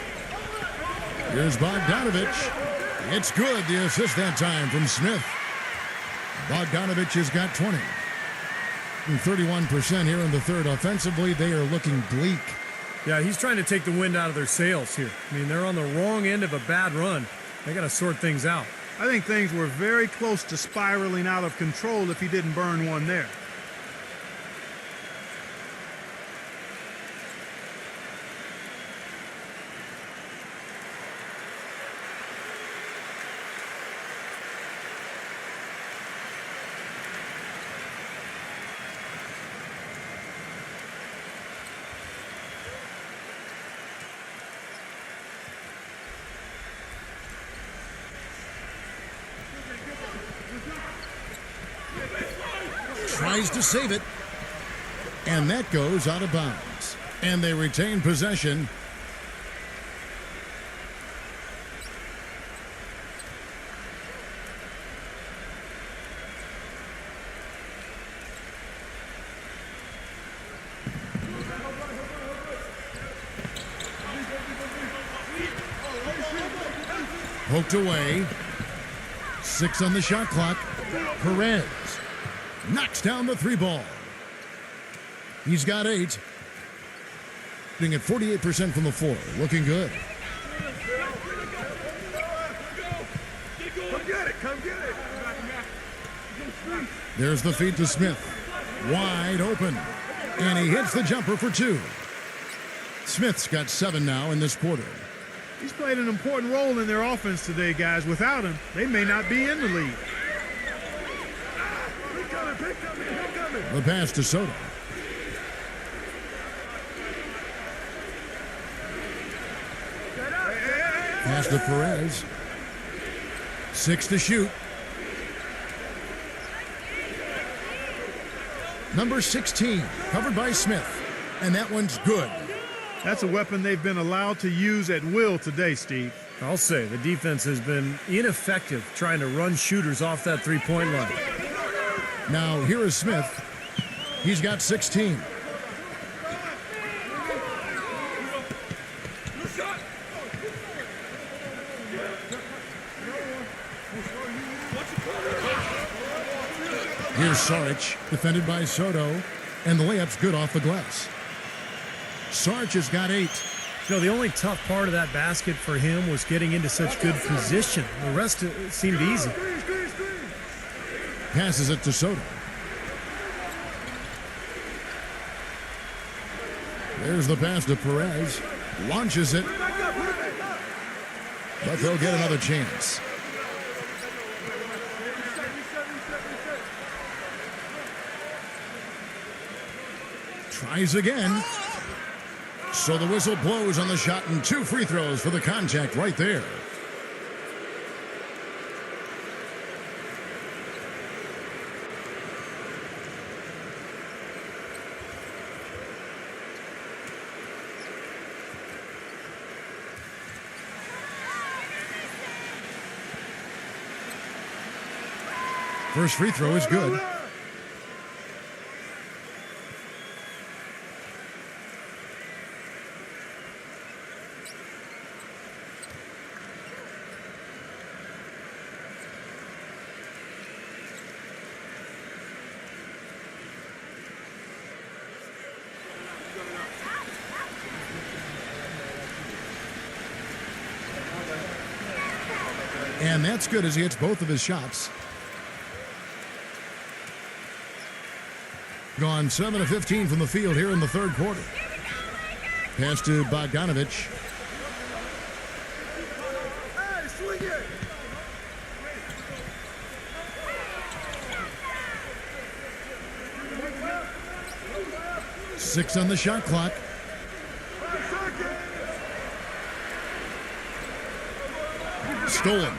S2: Here's Bogdanovich. It's good, the assist that time from Smith. Bogdanovich has got 20. And 31% here in the third. Offensively, they are looking bleak.
S3: Yeah, he's trying to take the wind out of their sails here. I mean, they're on the wrong end of a bad run. They got to sort things out.
S4: I think things were very close to spiraling out of control if he didn't burn one there.
S2: tries to save it. And that goes out of bounds. And they retain possession. Poked away. 6 on the shot clock. Perez knocks down the 3 ball. He's got 8. Being at 48% from the floor. Looking good.
S4: Come get it. Come get it.
S2: There's the feed to Smith. Wide open. And he hits the jumper for 2. Smith's got 7 now in this quarter.
S4: He's played an important role in their offense today, guys. Without him, they may not be in the lead.
S2: The pass to Soto. Pass to Perez. 6 to shoot. Number 16, covered by Smith. And that one's good.
S4: That's a weapon they've been allowed to use at will today, Steve.
S3: I'll say the defense has been ineffective trying to run shooters off that three-point line.
S2: Now here is Smith. He's got 16. Here's Saric, defended by Soto, and the layup's good off the glass. Saric has got 8.
S3: You know, the only tough part of that basket for him was getting into such good position. The rest seemed easy.
S2: Passes it to Soto. There's the pass to Perez. Launches it. But they'll get another chance. Tries again. So the whistle blows on the shot and 2 free throws for the contact right there. First free throw is good. And that's good as he hits both of his shots. Gone 7 of 15 from the field here in the third quarter. Pass to Bogdanovich.
S4: Hey, swing it.
S2: Six on the shot clock. Stolen.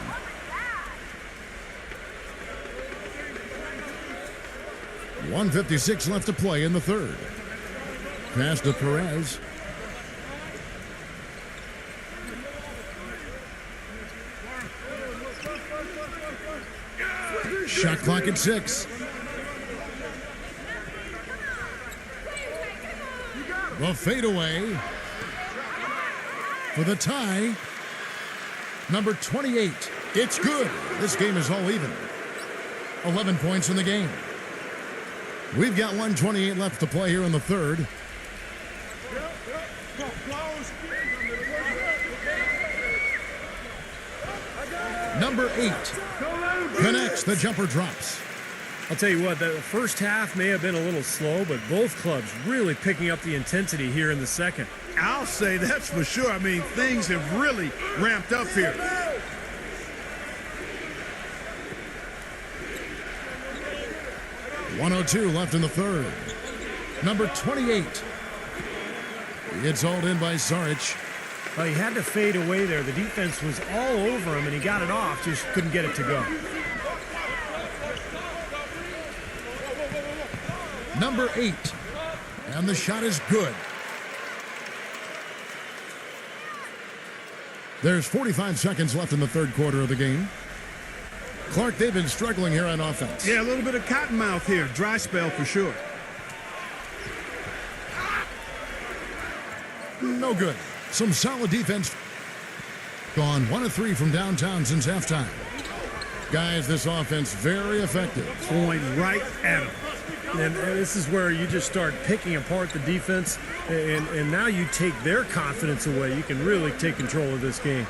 S2: .156 left to play in the third. Pass to Perez. Shot clock at 6. The fadeaway for the tie. Number 28. It's good. This game is all even. 11 points in the game. We've got 1:28 left to play here in the third. Number 8 connects. The jumper drops.
S3: I'll tell you what, the first half may have been a little slow, but both clubs really picking up the intensity here in the second.
S4: I'll say that's for sure. I mean, things have really ramped up here.
S2: .102 left in the third. Number 28. It's hauled in by Saric.
S3: Well, he had to fade away there. The defense was all over him, and he got it off, just couldn't get it to go.
S2: Number 8. And the shot is good. There's 45 seconds left in the third quarter of the game. Clark, they've been struggling here on offense.
S4: Yeah, a little bit of cottonmouth here. Dry spell for sure.
S2: No good. Some solid defense. Gone 1 of 3 from downtown since halftime. Guys, this offense very effective.
S4: Point right at him.
S3: And this is where you just start picking apart the defense, and now you take their confidence away. You can really take control of this game.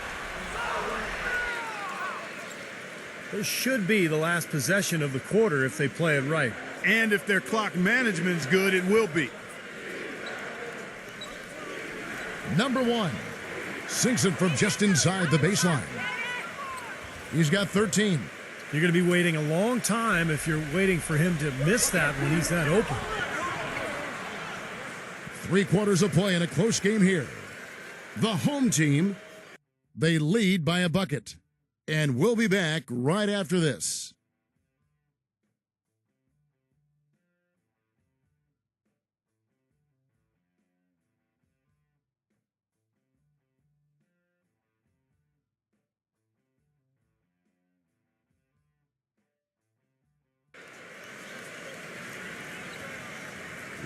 S3: This should be the last possession of the quarter if they play it right.
S4: And if their clock management's good, it will be.
S2: Number 1 sinks it from just inside the baseline. He's got 13.
S3: You're going to be waiting a long time if you're waiting for him to miss that when he's that open.
S2: 3 quarters of play in a close game here. The home team, they lead by a bucket. And we'll be back right after this.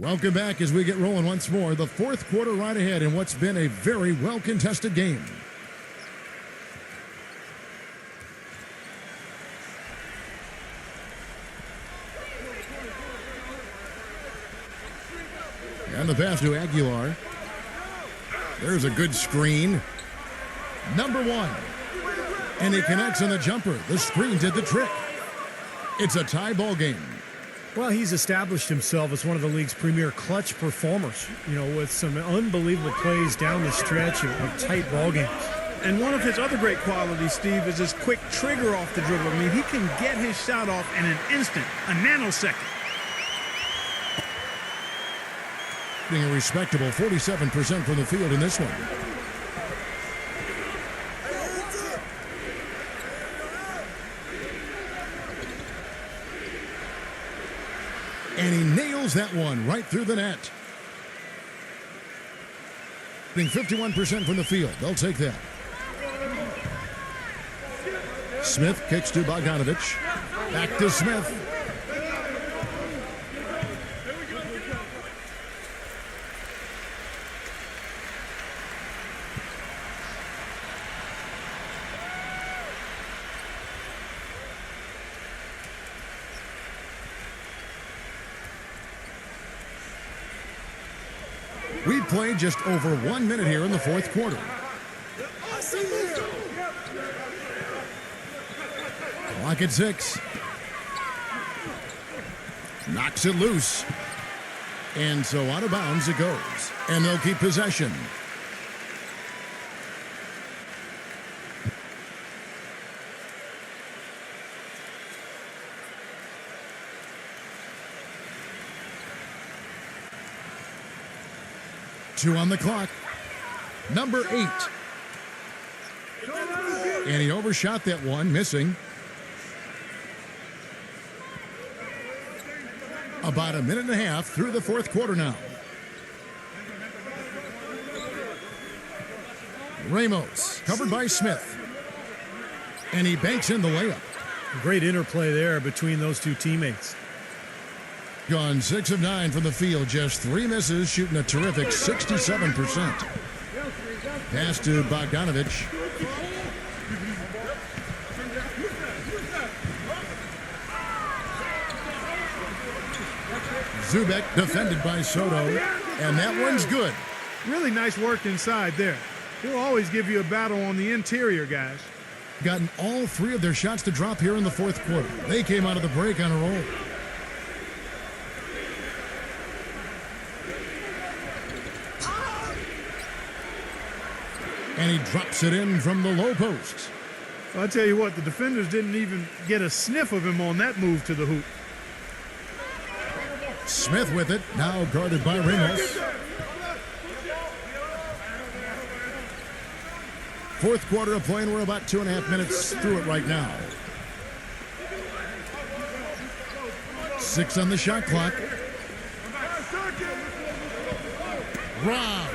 S2: Welcome back as we get rolling once more. The fourth quarter right ahead in what's been a very well-contested game. And the pass to Aguilar. There's a good screen. Number 1. And he connects on the jumper. The screen did the trick. It's a tie ball game.
S3: Well, he's established himself as one of the league's premier clutch performers, with some unbelievable plays down the stretch of tight ball games.
S4: And one of his other great qualities, Steve, is his quick trigger off the dribble. I mean, he can get his shot off in an instant, a nanosecond.
S2: Being a respectable 47% from the field in this one. And he nails that one right through the net. Being 51% from the field. They'll take that. Smith kicks to Bogdanovich. Back to Smith. We've played just over 1 minute here in the fourth quarter. Clock at 6. Knocks it loose. And so out of bounds it goes. And they'll keep possession. Two on the clock. Number 8. And he overshot that one, missing. About a minute and a half through the fourth quarter now. Ramos, covered by Smith. And he banks in the layup.
S3: Great interplay there between those two teammates.
S2: Gone 6 of 9 from the field, just 3 misses, shooting a terrific 67%. Pass to Bogdanovich. Zubek defended by Soto, and that one's good.
S4: Really nice work inside there. He'll always give you a battle on the interior, guys.
S2: Gotten all 3 of their shots to drop here in the fourth quarter. They came out of the break on a roll. And he drops it in from the low post.
S4: Well, I'll tell you what, the defenders didn't even get a sniff of him on that move to the hoop.
S2: Smith with it, now guarded by Ramos. Fourth quarter of play, and we're about 2.5 minutes through it right now. 6 on the shot clock. Rob.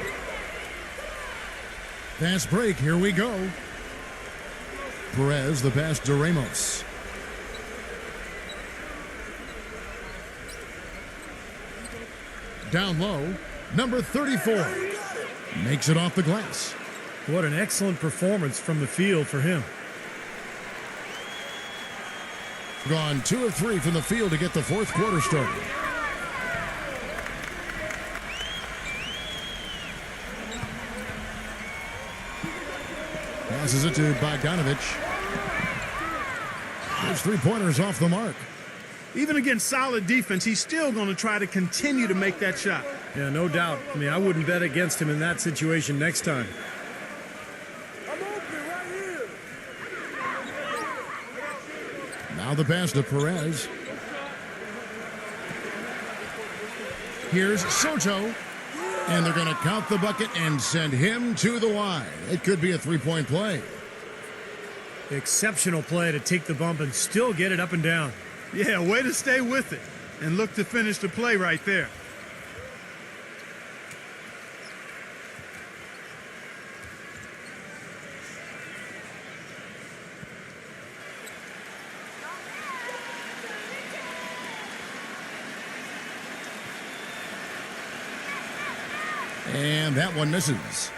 S2: Fast break, here we go. Perez, the pass to Ramos. Down low, number 34. Makes it off the glass.
S3: What an excellent performance from the field for him.
S2: Gone 2 of 3 from the field to get the fourth quarter started. Passes it to Bogdanovich. There's 3-pointers off the mark.
S4: Even against solid defense, he's still going to try to continue to make that shot.
S3: Yeah, no doubt. I mean, I wouldn't bet against him in that situation next time.
S2: Now the pass to Perez. Here's Soto. And they're going to count the bucket and send him to the wide. It could be a 3-point play.
S3: Exceptional play to take the bump and still get it up and down.
S4: Yeah, way to stay with it and look to finish the play right there.
S2: And that one misses.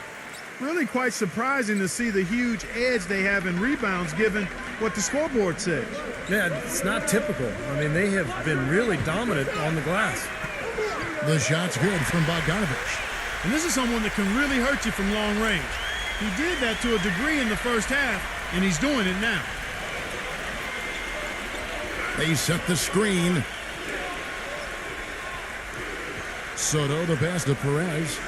S4: Really quite surprising to see the huge edge they have in rebounds given what the scoreboard says.
S3: Yeah, it's not typical. I mean, they have been really dominant on the glass.
S2: The shot's good from Bogdanovich.
S4: And this is someone that can really hurt you from long range. He did that to a degree in the first half, and he's doing it now.
S2: They set the screen. Soto, the pass to Perez.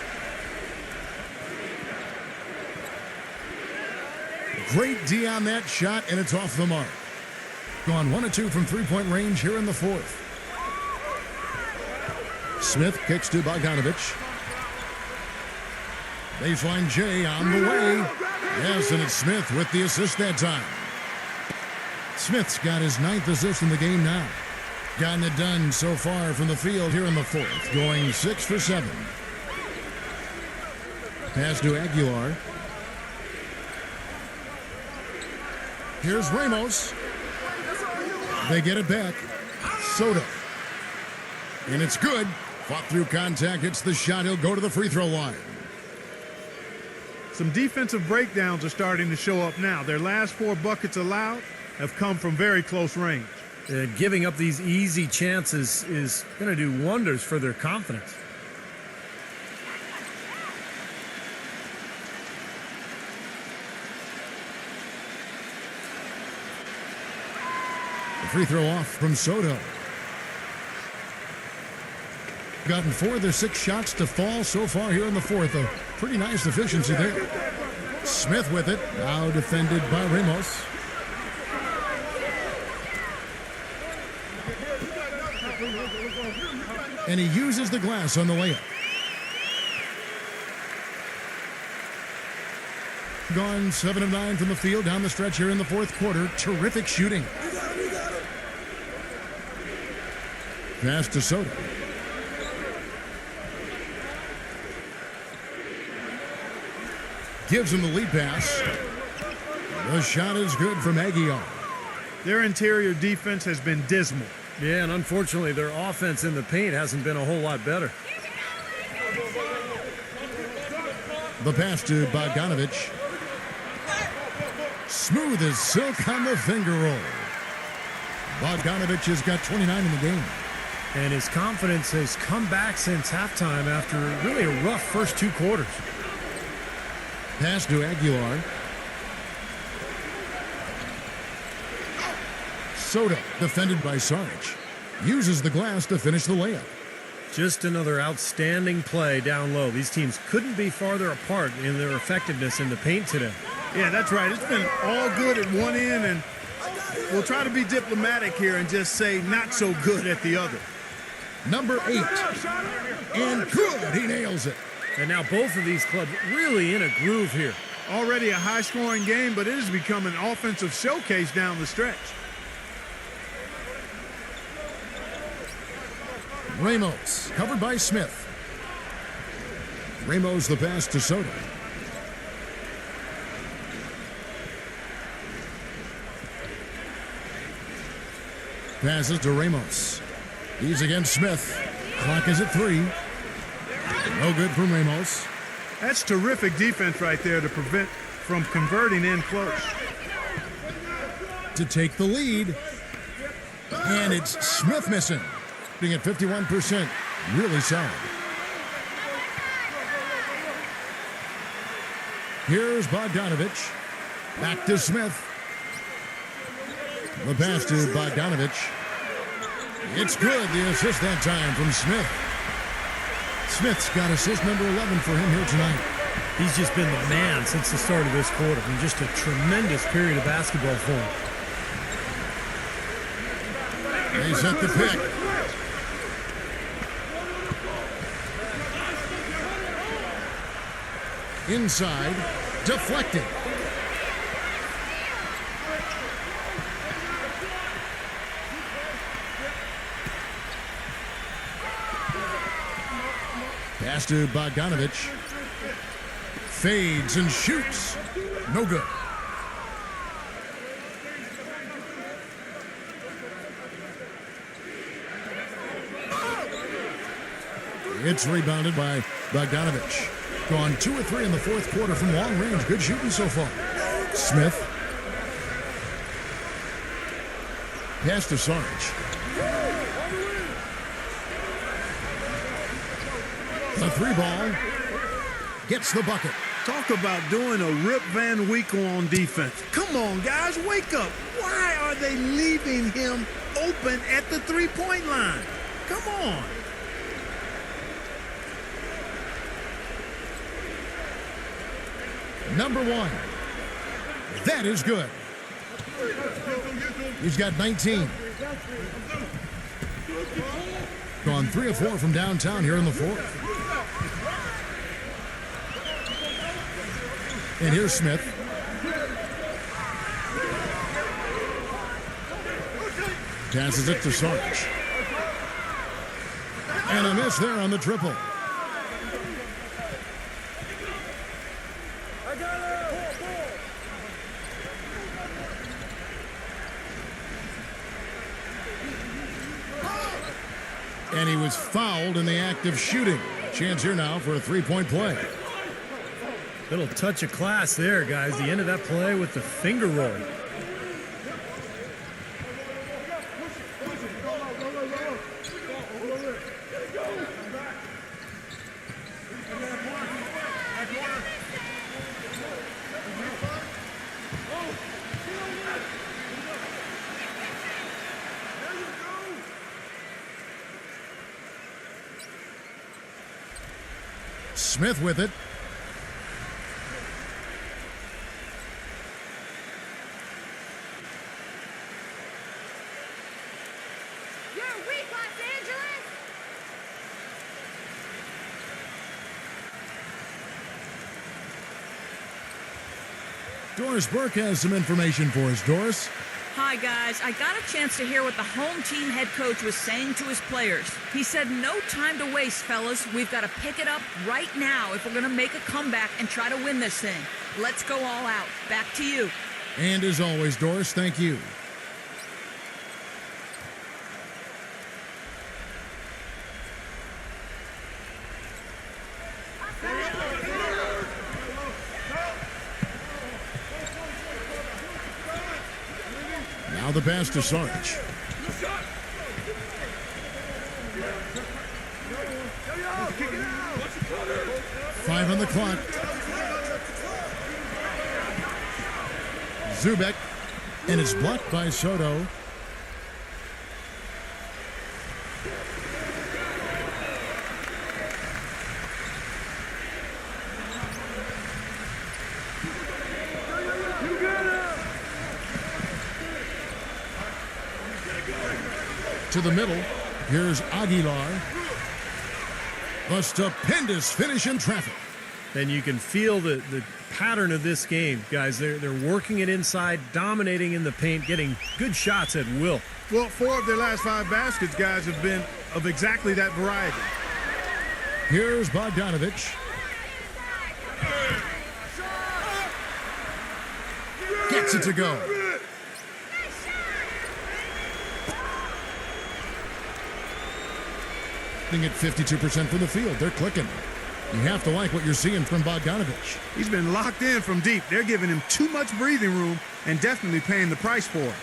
S2: Great D on that shot, and it's off the mark. Gone 1 of 2 from 3-point range here in the fourth. Smith kicks to Bogdanovich. Baseline J on the way. Yes, and it's Smith with the assist that time. Smith's got his 9th assist in the game now. Gotten it done so far from the field here in the fourth. Going 6 for 7. Pass to Aguilar. Here's Ramos. They get it back. Soto. And it's good. Fought through contact. Hits the shot. He'll go to the free throw line.
S4: Some defensive breakdowns are starting to show up now. Their last 4 buckets allowed have come from very close range.
S3: Giving up these easy chances is going to do wonders for their confidence.
S2: The free throw off from Soto. Gotten 4 of their 6 shots to fall so far here in the fourth. A pretty nice efficiency there. Smith with it. Now defended by Ramos. And he uses the glass on the layup. Gone 7 of 9 from the field down the stretch here in the fourth quarter. Terrific shooting. Pass to Soto. Gives him the lead pass. The shot is good from Aguilar.
S4: Their interior defense has been dismal.
S3: Yeah, and unfortunately, their offense in the paint hasn't been a whole lot better.
S2: The pass to Bogdanovich. Smooth as silk on the finger roll. Bogdanovich has got 29 in the game.
S3: And his confidence has come back since halftime after really a rough first 2 quarters.
S2: Pass to Aguilar. Soto, defended by Saric. Uses the glass to finish the layup.
S3: Just another outstanding play down low. These teams couldn't be farther apart in their effectiveness in the paint today.
S4: Yeah, that's right. It's been all good at one end, and we'll try to be diplomatic here and just say not so good at the other.
S2: Number 8. And good. He nails it.
S3: And now both of these clubs really in a groove here.
S4: Already a high-scoring game, but it has become an offensive showcase down the stretch.
S2: Ramos, covered by Smith. Ramos the pass to Soto. Passes to Ramos. He's against Smith. Clock is at 3. No good from Ramos.
S4: That's terrific defense right there to prevent from converting in close.
S2: To take the lead. And it's Smith missing. Being at 51%. Really solid. Here's Bogdanovich. Back to Smith. The pass to Bogdanovich. It's good. The assist that time from Smith. Smith's got assist number 11 for him here tonight.
S3: He's just been the man since the start of this quarter. I mean, just a tremendous period of basketball for him.
S2: They set the pick. Inside, deflected. Pass to Bogdanovich. Fades and shoots. No good. It's rebounded by Bogdanovich. Gone 2 or 3 in the fourth quarter from long range. Good shooting so far. Smith. Pass to Sarge. The 3 ball. Gets the bucket.
S4: Talk about doing a Rip Van Winkle on defense. Come on, guys, wake up. Why are they leaving him open at the three-point line? Come on.
S2: Number 1. That is good. He's got 19. Gone 3 of 4 from downtown here in the fourth. And here's Smith. Passes it to Sarge. And a miss there on the triple. And he was fouled in the act of shooting. Chance here now for a 3-point play.
S3: Little touch of class there, guys. The end of that play with the finger roll.
S2: Smith with it.
S7: You're weak, Los Angeles!
S2: Doris Burke has some information for us. Doris?
S5: Hi, guys. I got a chance to hear what the home team head coach was saying to his players. He said, no time to waste, fellas. We've got to pick it up right now if we're going to make a comeback and try to win this thing. Let's go all out. Back to you.
S2: And as always, Doris, thank you. Now the pass to Sarge. Five on the clock. Zubek, and it's blocked by Soto. To the middle, here's Aguilar. A stupendous finish in traffic.
S3: And you can feel the pattern of this game, guys. They're working it inside, dominating in the paint, getting good shots at will.
S4: Well, 4 of their last 5 baskets, guys, have been of exactly that variety.
S2: Here's Bogdanovich. Gets it to go. At 52% from the field. They're clicking. You have to like what you're seeing from Bogdanovich.
S4: He's been locked in from deep. They're giving him too much breathing room and definitely paying the price for it.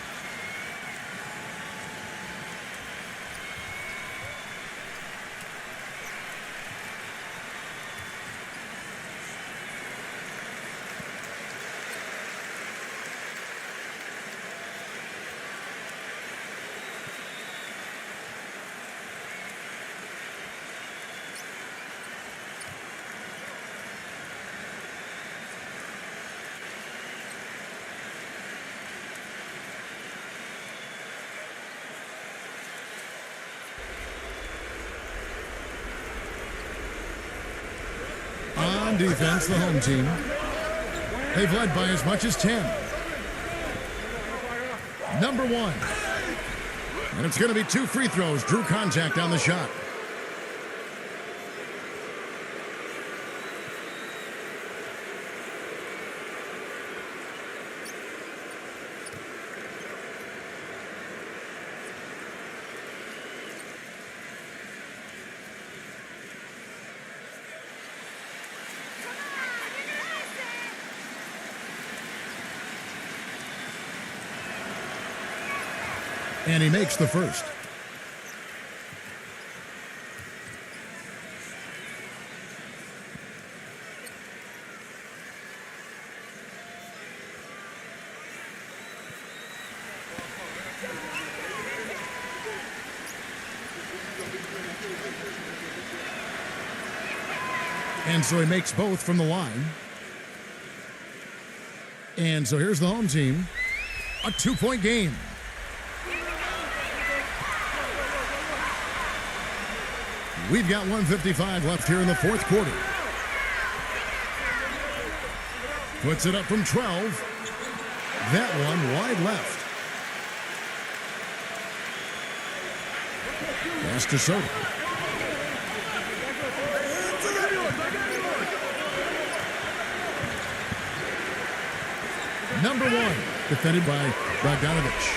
S2: On defense, the home team. They've led by as much as 10. Number 1. And it's going to be 2 free throws. Drew contact on the shot. And he makes the first. And so he makes both from the line. And so here's the home team. A 2-point game. We've got 1:55 left here in the fourth quarter. Puts it up from 12. That one wide left. Pass to Soto. Number 1, defended by Bogdanovich.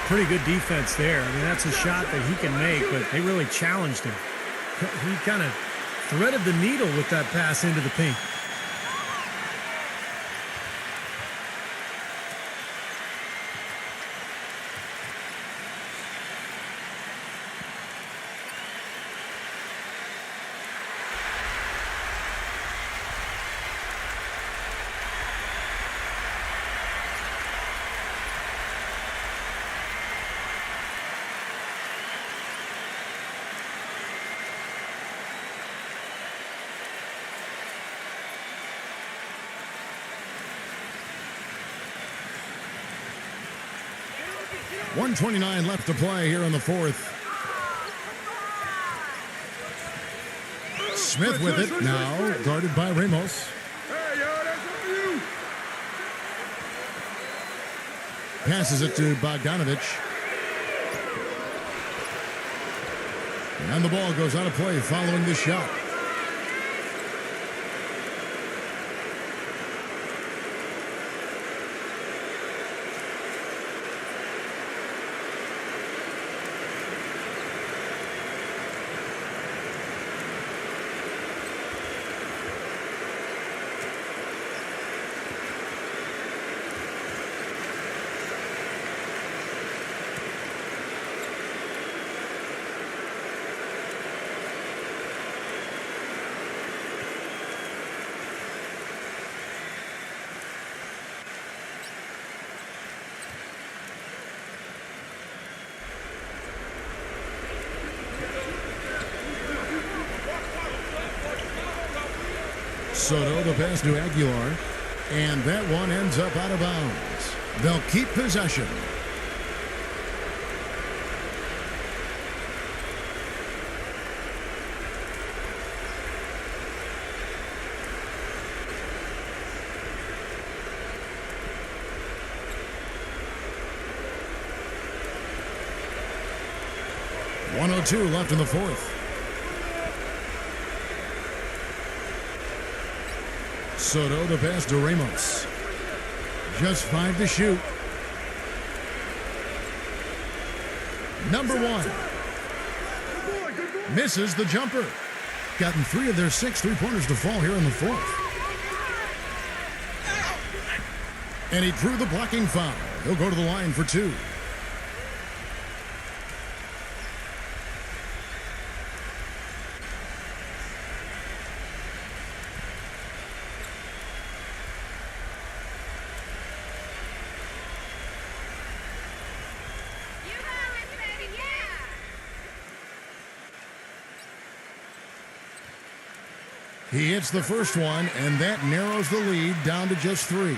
S3: Pretty good defense there. I mean, that's a shot that he can make, but they really challenged him. He kind of threaded the needle with that pass into the paint.
S2: .129 left to play here in the fourth. Smith with it now, guarded by Ramos. Passes it to Bogdanovich. And the ball goes out of play following this shot. Soto, the pass to Aguilar, and that one ends up out of bounds. They'll keep possession. .102 left in the fourth. Soto, the pass to Ramos. Just 5 to shoot. Number 1. Misses the jumper. Gotten 3 of their 6 3-pointers to fall here in the 4th. And he drew the blocking foul. He'll go to the line for 2.
S7: You got it, baby, yeah!
S2: He hits the first one, and that narrows the lead down to just 3.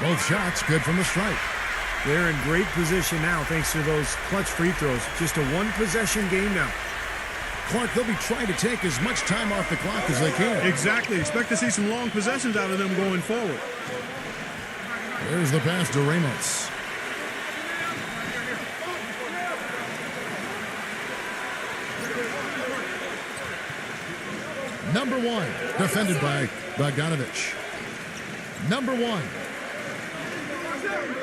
S2: Both shots good from the stripe.
S3: They're in great position now thanks to those clutch free throws. Just a one-possession game now.
S2: Clark, they'll be trying to take as much time off the clock as they can.
S4: Exactly. Expect to see some long possessions out of them going forward.
S2: There's the pass to Ramos. Number 1, defended by Bogdanovich. Number 1.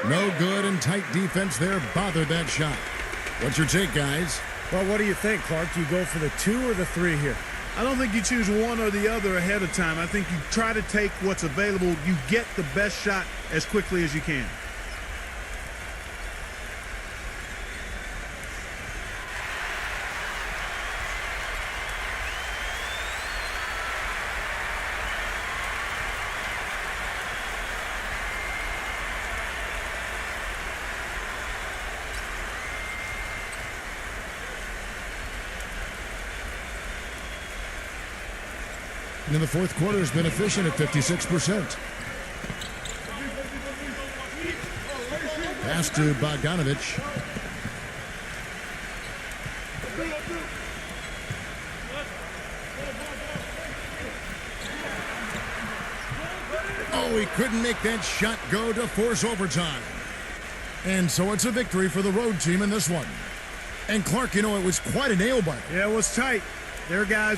S2: No good, and tight defense there bothered that shot. What's your take, guys?
S3: Well, what do you think, Clark? Do you go for the 2 or the 3 here?
S4: I don't think you choose one or the other ahead of time. I think you try to take what's available. You get the best shot as quickly as you can.
S2: In the 4th quarter has been efficient at 56%. Pass to Bogdanovich. Oh, he couldn't make that shot go to force overtime. And so it's a victory for the road team in this one. And Clark, you know, it was quite a nail biter.
S4: Yeah, it was tight. Their guys